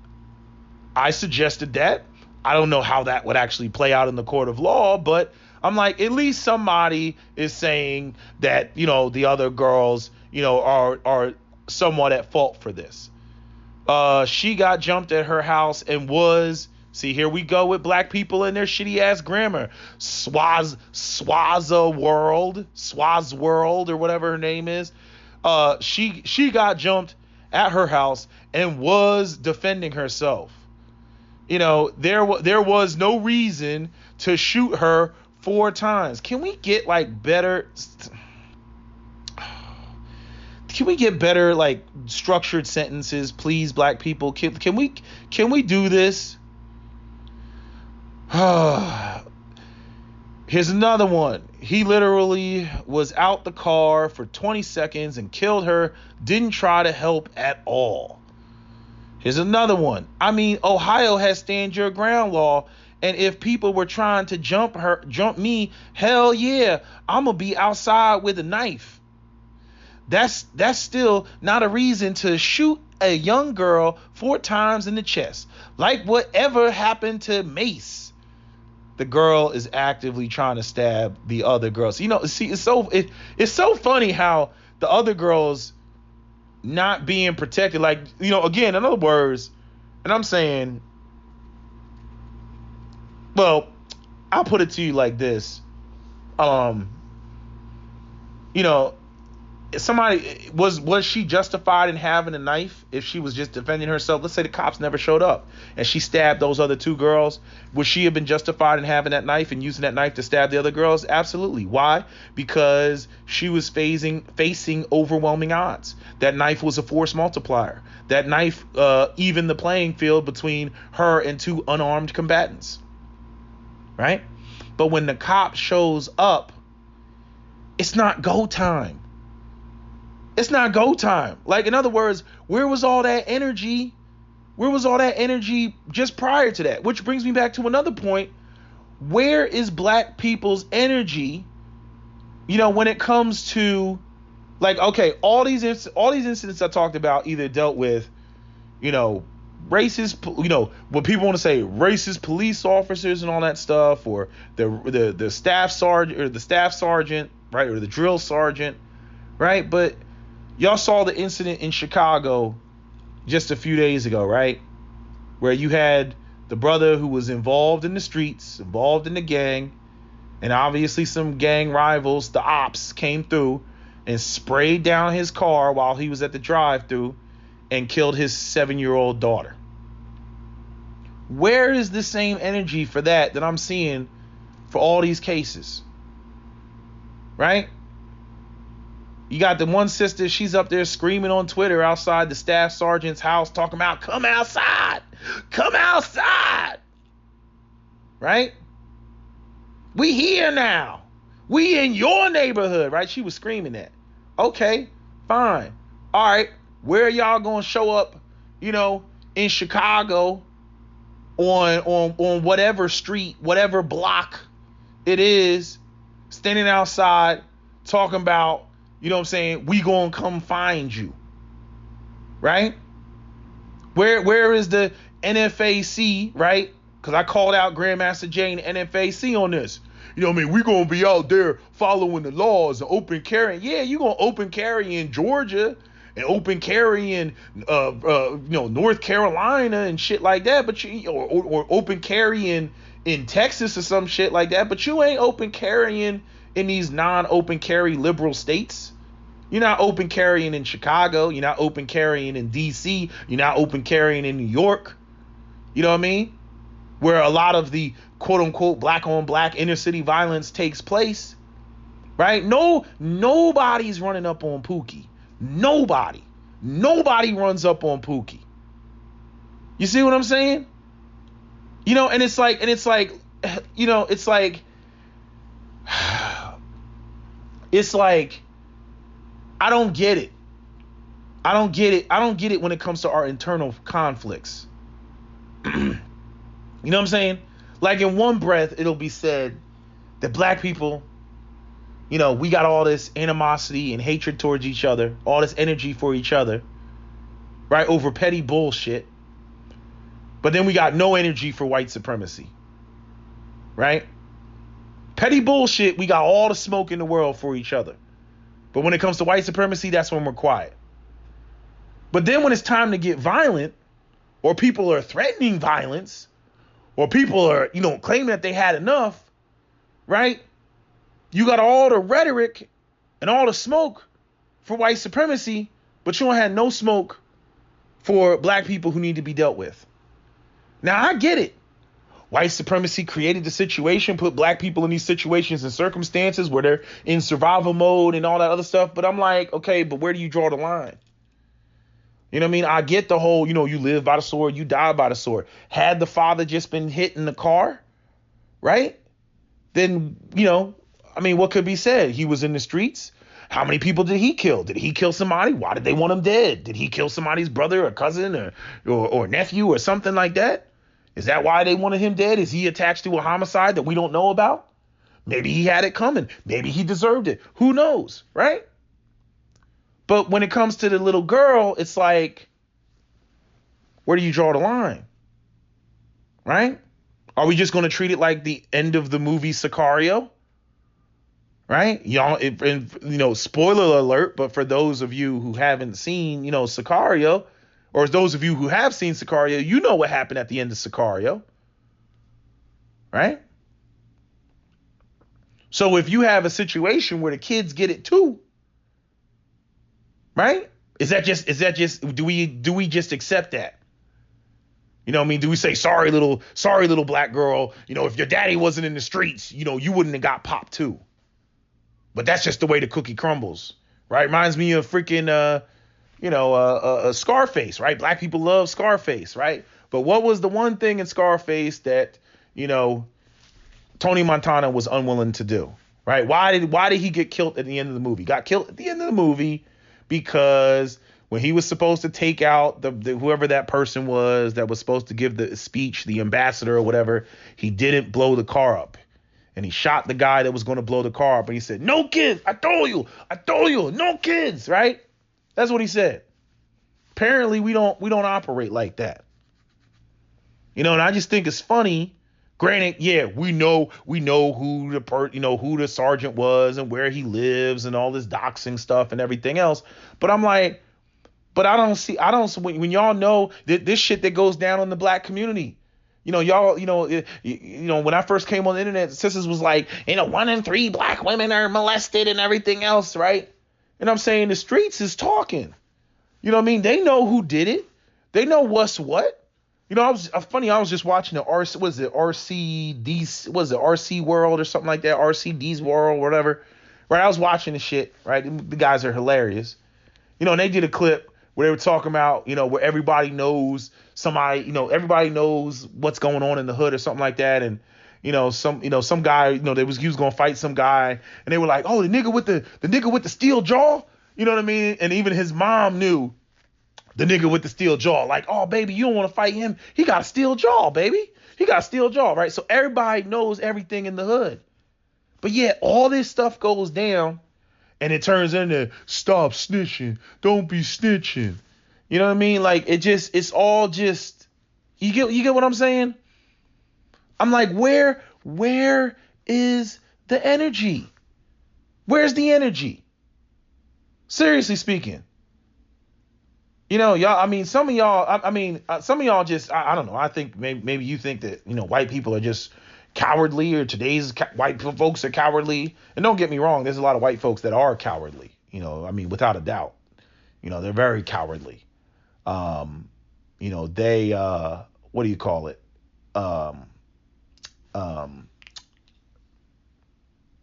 I suggested that. I don't know how that would actually play out in the court of law, but I'm like, at least somebody is saying that, you know, the other girls, you know, are somewhat at fault for this. She got jumped at her house and was, see, here we go with black people and their shitty ass grammar. Swazworld or whatever her name is. She got jumped at her house and was defending herself. You know, there was no reason to shoot her 4 times. Can we get like better? Can we get better like structured sentences, please, black people? Can we do this? Here's another one. He literally was out the car for 20 seconds and killed her. Didn't try to help at all. Here's another one. I mean, Ohio has stand your ground law. And if people were trying to jump me, hell yeah, I'm going to be outside with a knife. That's still not a reason to shoot a young girl 4 times in the chest. Like whatever happened to Mace. The girl is actively trying to stab the other girls. You know, see, it's so funny how the other girls not being protected. Like, you know, again, in other words, and I'm saying, well, I'll put it to you like this. You know, somebody was she justified in having a knife if she was just defending herself? Let's say the cops never showed up and she stabbed those other 2 girls. Would she have been justified in having that knife and using that knife to stab the other girls? Absolutely. Why? Because she was facing overwhelming odds. That knife was a force multiplier. That knife evened the playing field between her and 2 unarmed combatants. Right? But when the cop shows up, it's not go time. It's not go time. Like, in other words, where was all that energy? Where was all that energy just prior to that? Which brings me back to another point. Where is black people's energy, when it comes to, like, okay, all these incidents I talked about either dealt with, racist, what people want to say, racist police officers and all that stuff, or the staff sergeant, right, or the drill sergeant, right? But y'all saw the incident in Chicago just a few days ago, right, where you had the brother who was involved in the streets, involved in the gang, and obviously some gang rivals, the ops, came through and sprayed down his car while he was at the drive-thru and killed his 7-year-old daughter. Where is the same energy for that I'm seeing for all these cases? Right? You got the one sister, she's up there screaming on Twitter outside the staff sergeant's house, talking about, come outside, come outside. Right? We here now. We in your neighborhood, right? She was screaming that. Okay, fine. All right, where are y'all gonna show up, in Chicago on whatever street, whatever block it is, standing outside talking about, we gonna come find you, right? Where is the NFAC, right? Because I called out Grandmaster Jay and NFAC on this. We gonna be out there following the laws and open carrying. Yeah, you gonna open carry in Georgia and open carry in North Carolina and shit like that, but or open carry in Texas or some shit like that, but you ain't open carrying in these non-open carry liberal states. You're not open carrying in Chicago. You're not open carrying in DC. You're not open carrying in New York. You know what I mean? Where a lot of the quote-unquote black-on-black inner-city violence takes place, right? Nobody's running up on Pookie. Nobody runs up on Pookie. You see what I'm saying? And it's like, it's like, I don't get it. I don't get it when it comes to our internal conflicts. You know what I'm saying? Like, in one breath, it'll be said that black people, we got all this animosity and hatred towards each other, all this energy for each other, right, over petty bullshit. But then we got no energy for white supremacy, right? Petty bullshit, we got all the smoke in the world for each other. But when it comes to white supremacy, that's when we're quiet. But then when it's time to get violent, or people are threatening violence, or people are, claiming that they had enough, right? You got all the rhetoric and all the smoke for white supremacy, but you don't have no smoke for black people who need to be dealt with. Now, I get it. White supremacy created the situation, put black people in these situations and circumstances where they're in survival mode and all that other stuff. But I'm like, okay, but where do you draw the line? You know what I mean? I get the whole, you live by the sword, you die by the sword. Had the father just been hit in the car, right? Then, what could be said? He was in the streets. How many people did he kill? Did he kill somebody? Why did they want him dead? Did he kill somebody's brother or cousin or nephew or something like that? Is that why they wanted him dead? Is he attached to a homicide that we don't know about? Maybe he had it coming. Maybe he deserved it. Who knows, right? But when it comes to the little girl, it's like, where do you draw the line? Right? Are we just going to treat it like the end of the movie Sicario? Right? Spoiler alert, but for those of you who haven't seen, Sicario, or those of you who have seen Sicario, you know what happened at the end of Sicario. Right? So if you have a situation where the kids get it too, right? Is that just do we just accept that? You know what I mean? Do we say, sorry little black girl, if your daddy wasn't in the streets, you wouldn't have got popped too. But that's just the way the cookie crumbles, right? Reminds me of freaking Scarface, right? Black people love Scarface, right? But what was the one thing in Scarface that, Tony Montana was unwilling to do. Right? Why did he get killed at the end of the movie? Got killed at the end of the movie because when he was supposed to take out the whoever that person was that was supposed to give the speech, the ambassador or whatever, he didn't blow the car up. And he shot the guy that was going to blow the car up. And he said, "No kids. I told you, no kids." Right? That's what he said. Apparently, we don't operate like that. And I just think it's funny. Granted, yeah, we know who the sergeant was and where he lives and all this doxing stuff and everything else. But I'm like, but I don't when y'all know that this shit that goes down in the black community. Y'all, when I first came on the internet, sisters was like, 1 in 3 black women are molested and everything else, right? And I'm saying the streets is talking. You know what I mean? They know who did it. They know what's what. I was just watching the RC World or something like that, RCD's World, whatever. Right? I was watching the shit, right? The guys are hilarious. And they did a clip where they were talking about, where everybody knows somebody, everybody knows what's going on in the hood or something like that. And, some guy, he was going to fight some guy and they were like, "Oh, the nigga with the steel jaw." You know what I mean? And even his mom knew the nigga with the steel jaw. Like, "Oh, baby, you don't want to fight him. He got a steel jaw, baby. He got a steel jaw," right? So everybody knows everything in the hood. But yet all this stuff goes down and it turns into stop snitching. Don't be snitching. You know what I mean? Like it's all just, you get what I'm saying? I'm like, where is the energy? Where's the energy? Seriously speaking. Y'all, some of y'all just, I don't know. I think maybe you think that, white people are just cowardly, or today's white folks are cowardly. And don't get me wrong, there's a lot of white folks that are cowardly, without a doubt. They're very cowardly. They, what do you call it?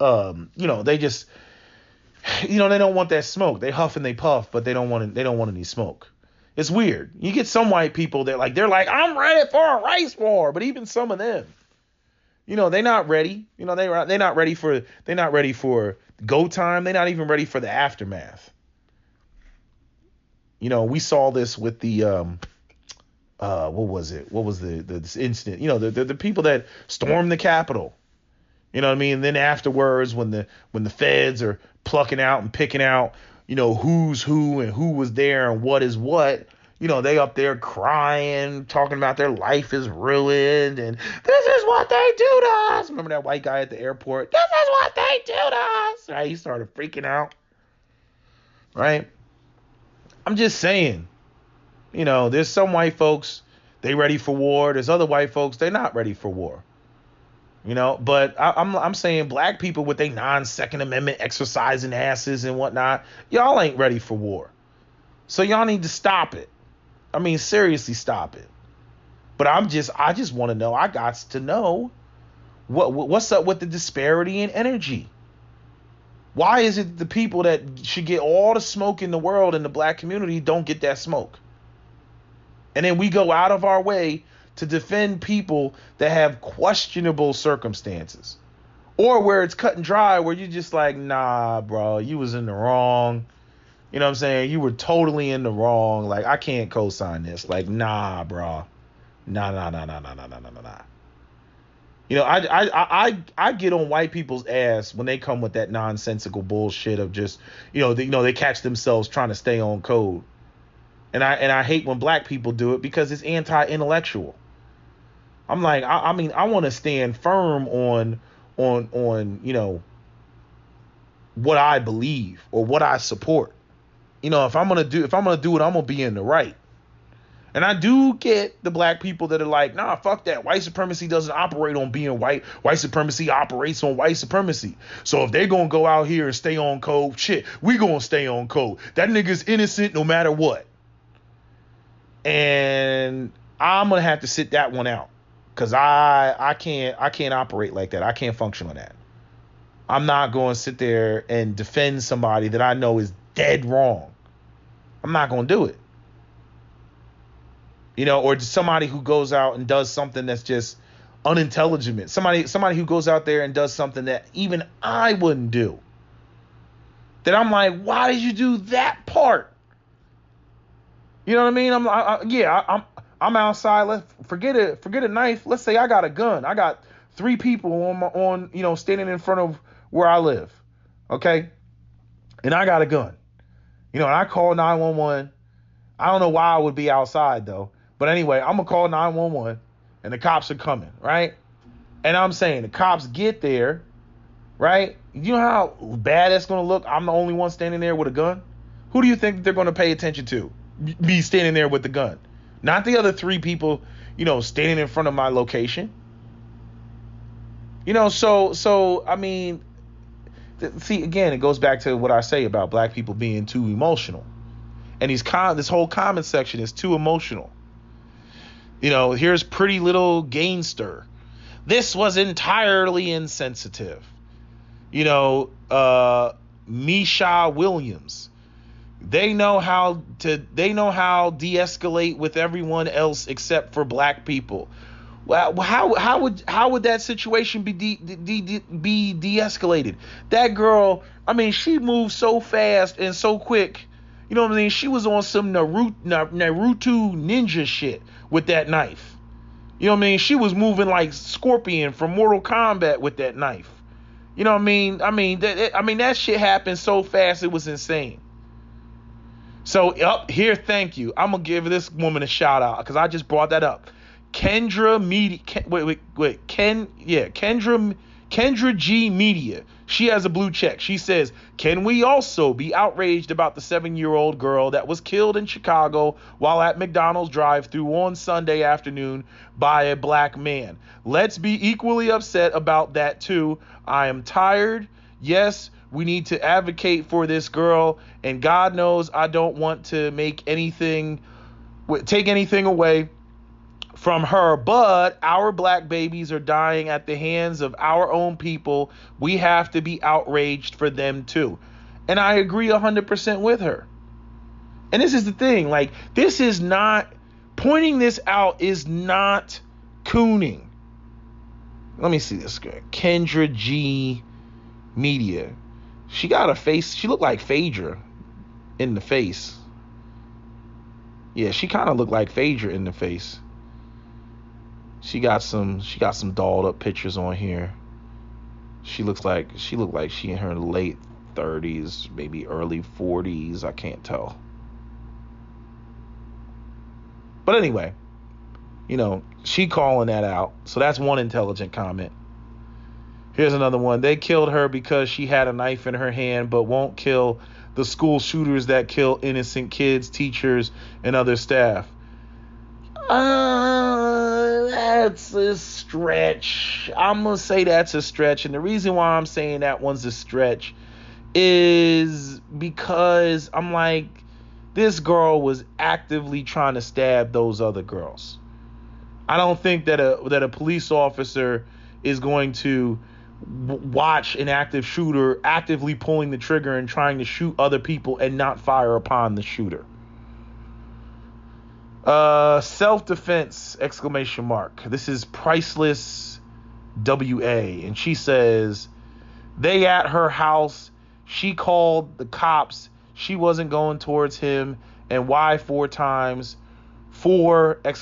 They just, they don't want that smoke. They huff and they puff, but they don't want any smoke. It's weird. You get some white people that they're like, "I'm ready for a race war," but even some of them, they're not ready. They're not ready for go time. They're not even ready for the aftermath. We saw this with the what was it? What was this incident? The people that stormed the Capitol. You know what I mean? And then afterwards, when the feds are plucking out and picking out, who's who and who was there and what is what, they up there crying, talking about their life is ruined and this is what they do to us. Remember that white guy at the airport? "This is what they do to us." Right? He started freaking out. Right? I'm just saying, there's some white folks, they ready for war. There's other white folks, they're not ready for war. But I'm saying black people with their non-Second Amendment exercising asses and whatnot, y'all ain't ready for war. So y'all need to stop it. Seriously, stop it. But I just want to know. I got to know what's up with the disparity in energy. Why is it the people that should get all the smoke in the world in the black community don't get that smoke? And then we go out of our way to defend people that have questionable circumstances, or where it's cut and dry, where you're just like, "Nah, bro, you was in the wrong." You know what I'm saying? You were totally in the wrong. Like, I can't co-sign this. Like, nah, bro. Nah. I get on white people's ass when they come with that nonsensical bullshit of just, they catch themselves trying to stay on code. And I hate when black people do it because it's anti-intellectual. I'm like, I want to stand firm on what I believe or what I support. If I'm gonna do it, I'm gonna be in the right. And I do get the black people that are like, "Nah, fuck that. White supremacy doesn't operate on being white. White supremacy operates on white supremacy. So if they're gonna go out here and stay on code, shit, we gonna stay on code. That nigga's innocent no matter what." And I'm gonna have to sit that one out. Cause I can't operate like that. I can't function on that. I'm not going to sit there and defend somebody that I know is dead wrong. I'm not going to do it. Or somebody who goes out and does something that's just unintelligent, somebody who goes out there and does something that even I wouldn't do. That I'm like, why did you do that part? You know what I mean? I'm outside. Let's forget a knife. Let's say I got a gun. I got 3 people on standing in front of where I live. Okay, and I got a gun. And I call 911. I don't know why I would be outside though. But anyway, I'm gonna call 911, and the cops are coming, right? And I'm saying the cops get there, right? You know how bad that's gonna look? I'm the only one standing there with a gun. Who do you think they're gonna pay attention to? Me standing there with the gun, not the other 3 people, standing in front of my location. So I mean, see, again, it goes back to what I say about black people being too emotional, and this whole comment section is too emotional. Here's Pretty Little Gainster. This was entirely insensitive. Misha Williams. They know how de-escalate with everyone else except for black people. Well, how would that situation be de-escalated? That girl, I mean, she moved so fast and so quick. You know what I mean? She was on some Naruto ninja shit with that knife. You know what I mean? She was moving like Scorpion from Mortal Kombat with that knife. You know what I mean? That shit happened so fast it was insane. So up here, thank you. I'm gonna give this woman a shout out because I just brought that up. Kendra G Media. She has a blue check. She says, "Can we also be outraged about the 7-year-old girl that was killed in Chicago while at McDonald's drive-thru on Sunday afternoon by a black man? Let's be equally upset about that too. I am tired. Yes, we need to advocate for this girl, and God knows I don't want to take anything away from her, but our black babies are dying at the hands of our own people. We have to be outraged for them too." And I agree 100% with her. And this is the thing, like, this is not, pointing this out is not cooning. Let me see this girl, Kendra G Media. She got a face, she looked like Phaedra in the face. Yeah, she kind of looked like Phaedra in the face. She got some dolled up pictures on here. She looked like she in her late 30s, maybe early 40s. I can't tell. But anyway, she calling that out. So that's one intelligent comment. Here's another one. They killed her because she had a knife in her hand, but won't kill the school shooters that kill innocent kids, teachers, and other staff. That's a stretch. I'm going to say that's a stretch. And the reason why I'm saying that one's a stretch is because I'm like, this girl was actively trying to stab those other girls. I don't think that a police officer is going to watch an active shooter actively pulling the trigger and trying to shoot other people and not fire upon the shooter. Self-defense, ! This is Priceless WA. And she says, they at her house. She called the cops. She wasn't going towards him. And why 4 times? 4! A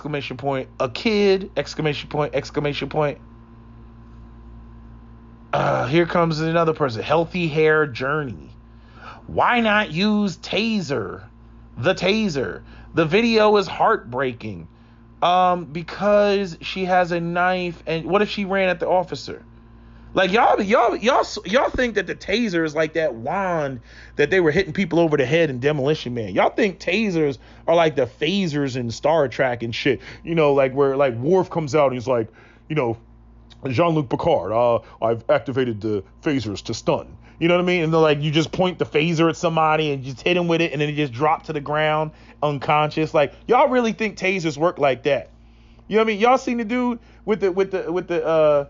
kid! ! Here comes another person. Healthy Hair Journey. Why not use taser? The taser. The video is heartbreaking. Because she has a knife, and what if she ran at the officer? Like, y'all think that the taser is like that wand that they were hitting people over the head in Demolition Man. Y'all think tasers are like the phasers in Star Trek and shit. Like where like Worf comes out and he's like, Jean-Luc Picard, I've activated the phasers to stun. You know what I mean? And they're like, you just point the phaser at somebody and just hit him with it, and then it just drop to the ground unconscious. Like, y'all really think tasers work like that? You know what I mean? Y'all seen the dude with the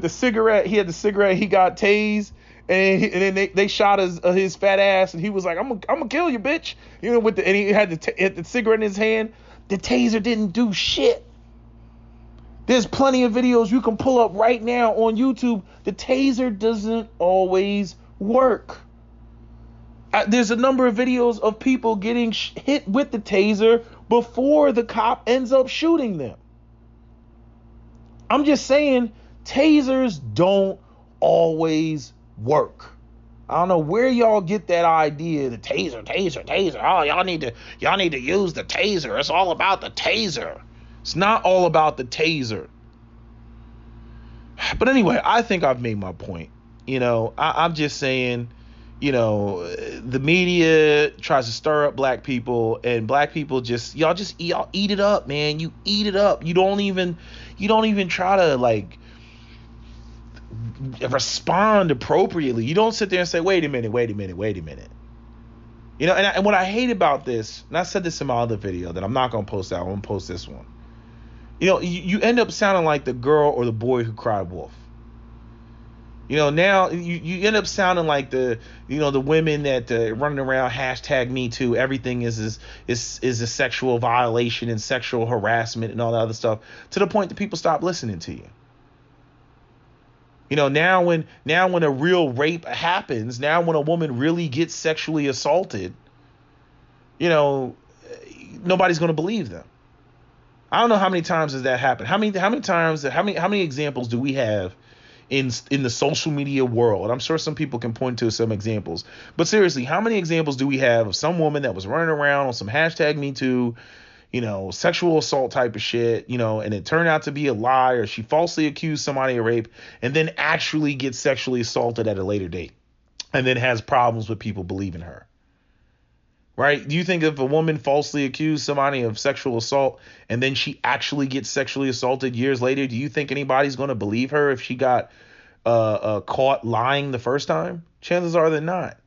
cigarette? He had the cigarette. He got tased, and then they shot his fat ass, and he was like, I'm gonna kill you, bitch. And he had the cigarette in his hand. The taser didn't do shit. There's plenty of videos you can pull up right now on YouTube. The taser doesn't always work. There's a number of videos of people getting hit with the taser before the cop ends up shooting them. I'm just saying, tasers don't always work. I don't know where y'all get that idea. The taser. Oh, y'all need to use the taser. It's all about the taser. It's not all about the taser. But anyway, I think I've made my point. I'm just saying, the media tries to stir up black people, and black people y'all eat it up, man. You eat it up. You don't even try to like respond appropriately. You don't sit there and say, wait a minute. And what I hate about this, and I said this in my other video that I'm not going to post out, I'm going to post this one. You end up sounding like the girl or the boy who cried wolf. Now you end up sounding like the women that running around #MeToo. Everything is a sexual violation and sexual harassment and all that other stuff, to the point that people stop listening to you. Now when a real rape happens, now when a woman really gets sexually assaulted, nobody's going to believe them. I don't know how many times has that happened. How many examples do we have in the social media world? And I'm sure some people can point to some examples. But seriously, how many examples do we have of some woman that was running around on some #MeToo, sexual assault type of shit, and it turned out to be a lie, or she falsely accused somebody of rape and then actually gets sexually assaulted at a later date and then has problems with people believing her? Right? Do you think if a woman falsely accused somebody of sexual assault and then she actually gets sexually assaulted years later, do you think anybody's going to believe her if she got caught lying the first time? Chances are they're not.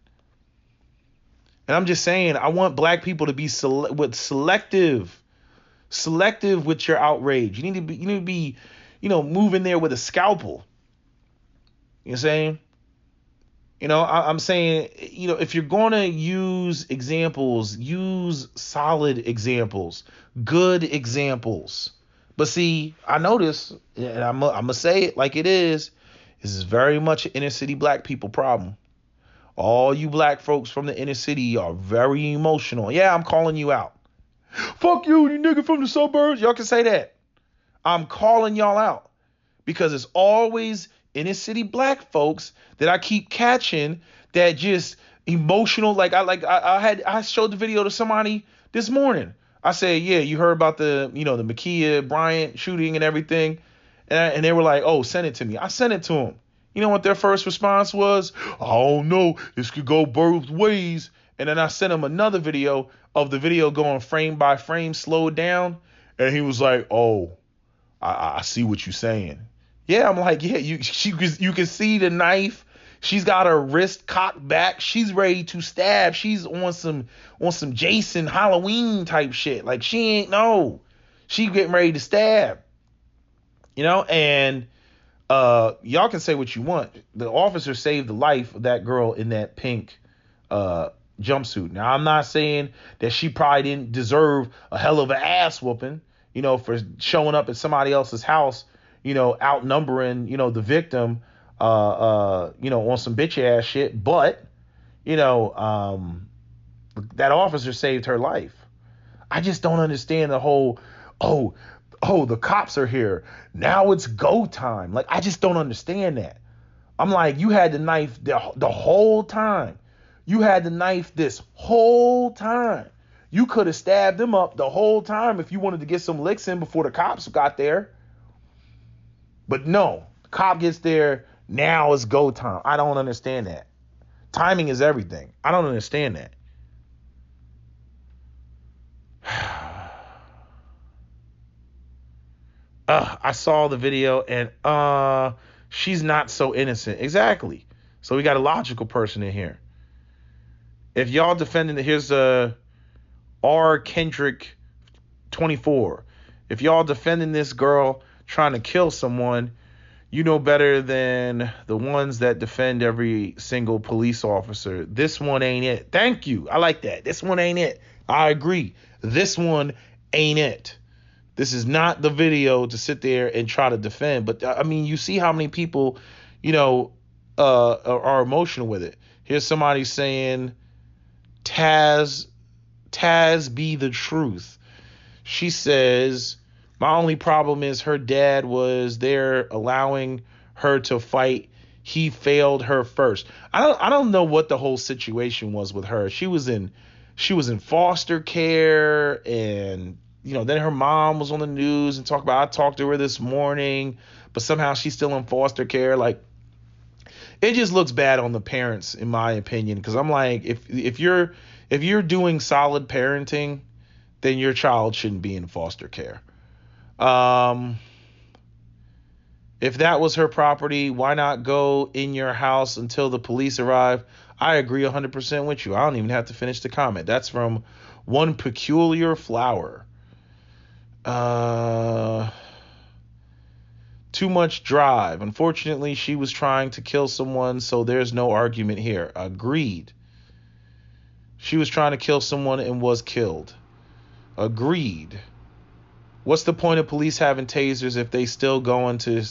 And I'm just saying, I want black people to be selective with your outrage. You need to be, moving there with a scalpel. You know what I'm saying? I'm saying, if you're going to use examples, use solid examples, good examples. But see, I notice, and I'm going to say it like it is, this is very much an inner city black people problem. All you black folks from the inner city are very emotional. Yeah, I'm calling you out. Fuck you, you nigga from the suburbs. Y'all can say that. I'm calling y'all out because it's always inner city black folks that I keep catching that just emotional. I showed the video to somebody this morning. I said, yeah, you heard about the Ma'Khia Bryant shooting and everything. And they were like, oh, send it to me. I sent it to them. You know what their first response was? I don't know. This could go both ways. And then I sent him another video of the video going frame by frame, slowed down. And he was like, oh, I see what you're saying. Yeah, I'm like, yeah, you can see the knife. She's got her wrist cocked back. She's ready to stab. She's on some Jason Halloween type shit. Like she getting ready to stab. And y'all can say what you want. The officer saved the life of that girl in that pink jumpsuit. Now, I'm not saying that she probably didn't deserve a hell of an ass whooping, for showing up at somebody else's house, outnumbering, the victim, on some bitch ass shit. But, that officer saved her life. I just don't understand the whole, oh, the cops are here. Now it's go time. Like, I just don't understand that. I'm like, you had the knife the whole time. You had the knife this whole time. You could have stabbed him up the whole time if you wanted to get some licks in before the cops got there. But no, the cop gets there. Now it's go time. I don't understand that. Timing is everything. I don't understand that. I saw the video and she's not so innocent. Exactly. So we got a logical person in here. If y'all defending here's R. Kendrick 24. If y'all defending this girl trying to kill someone, you know better than the ones that defend every single police officer. This one ain't it. Thank you. I like that. This one ain't it. I agree. This one ain't it. This is not the video to sit there and try to defend. But I mean, you see how many people, you know, are emotional with it. Here's somebody saying, Taz, Taz be the truth. She says, my only problem is her dad was there allowing her to fight. He failed her first. I don't know what the whole situation was with her. She was in foster care, and then her mom was on the news and talked about, I talked to her this morning, but somehow she's still in foster care. Like, it just looks bad on the parents, in my opinion, because I'm like, if you're doing solid parenting, then your child shouldn't be in foster care. If that was her property, why not go in your house until the police arrive? I agree 100% with you. I don't even have to finish the comment. That's from One Peculiar Flower. Too much drive. Unfortunately, she was trying to kill someone, so there's no argument here. Agreed. She was trying to kill someone and was killed. Agreed. What's the point of police having tasers if they still going to...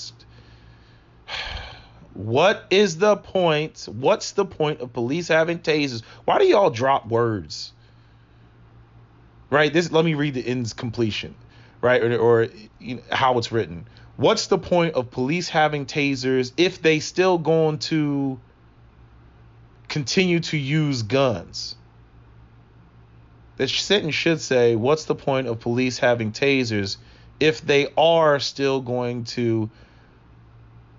What is the point? What's the point of police having tasers? Why do y'all drop words? Right? Let me read the ends completion. Right? Or how it's written. What's the point of police having tasers if they still going to continue to use guns? The sentence should say, what's the point of police having tasers if they are still going to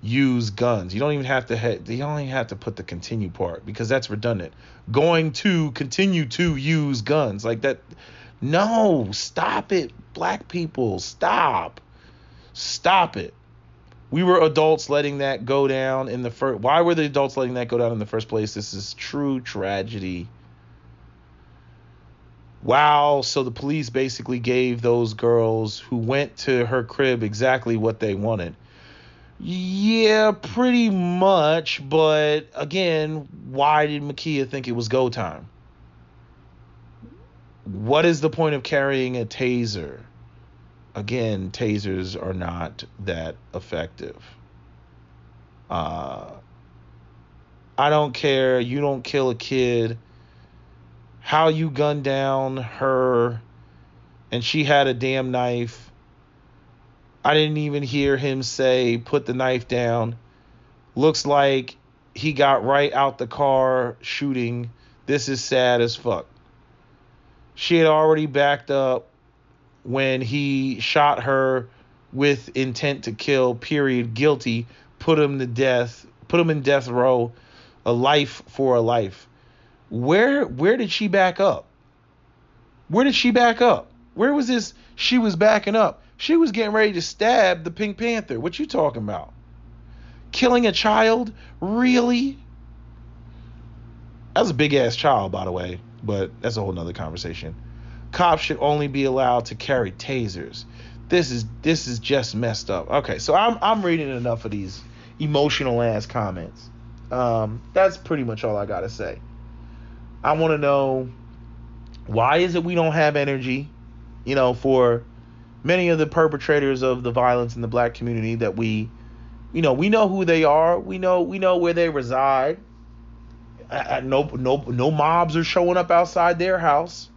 use guns? You don't even have to put the continue part, because that's redundant. Going to continue to use guns, like that. No, stop it, black people, stop it. We were adults letting that go down in the first. Why were the adults letting that go down in the first place? This is true tragedy. Wow, so the police basically gave those girls who went to her crib exactly what they wanted. Yeah, pretty much, but again, why did Ma'Khia think it was go time? What is the point of carrying a taser? Again, tasers are not that effective. I don't care. You don't kill a kid. How you gunned down her and she had a damn knife. I didn't even hear him say, put the knife down. Looks like he got right out the car shooting. This is sad as fuck. She had already backed up when he shot her with intent to kill, period. Guilty. Put him to death. Put him in death row. A life for a life. Where did she back up? Where did she back up? Where was this? She was backing up. She was getting ready to stab the Pink Panther. What you talking about? Killing a child? Really? That was a big ass child, by the way, but that's a whole nother conversation. Cops should only be allowed to carry tasers. This is just messed up. Okay, so I'm reading enough of these emotional ass comments. That's pretty much all I gotta say. I want to know, why is it we don't have energy, for many of the perpetrators of the violence in the black community that we know who they are. We know where they reside. No mobs are showing up outside their house,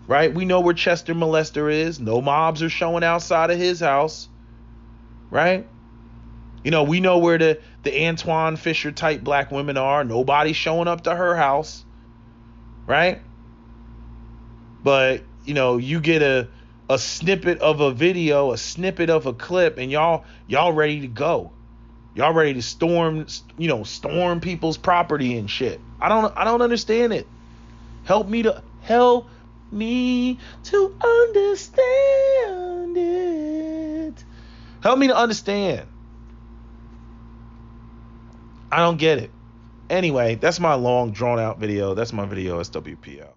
right? We know where Chester Molester is. No mobs are showing outside of his house, right? We know where the Antoine Fisher type black women are. Nobody's showing up to her house. Right? But, you get a snippet of a video, a snippet of a clip, and y'all ready to go. Y'all ready to storm people's property and shit. I don't understand it. Help me to understand it. Help me to understand. I don't get it. Anyway, that's my long drawn out video. That's my video, SWP out.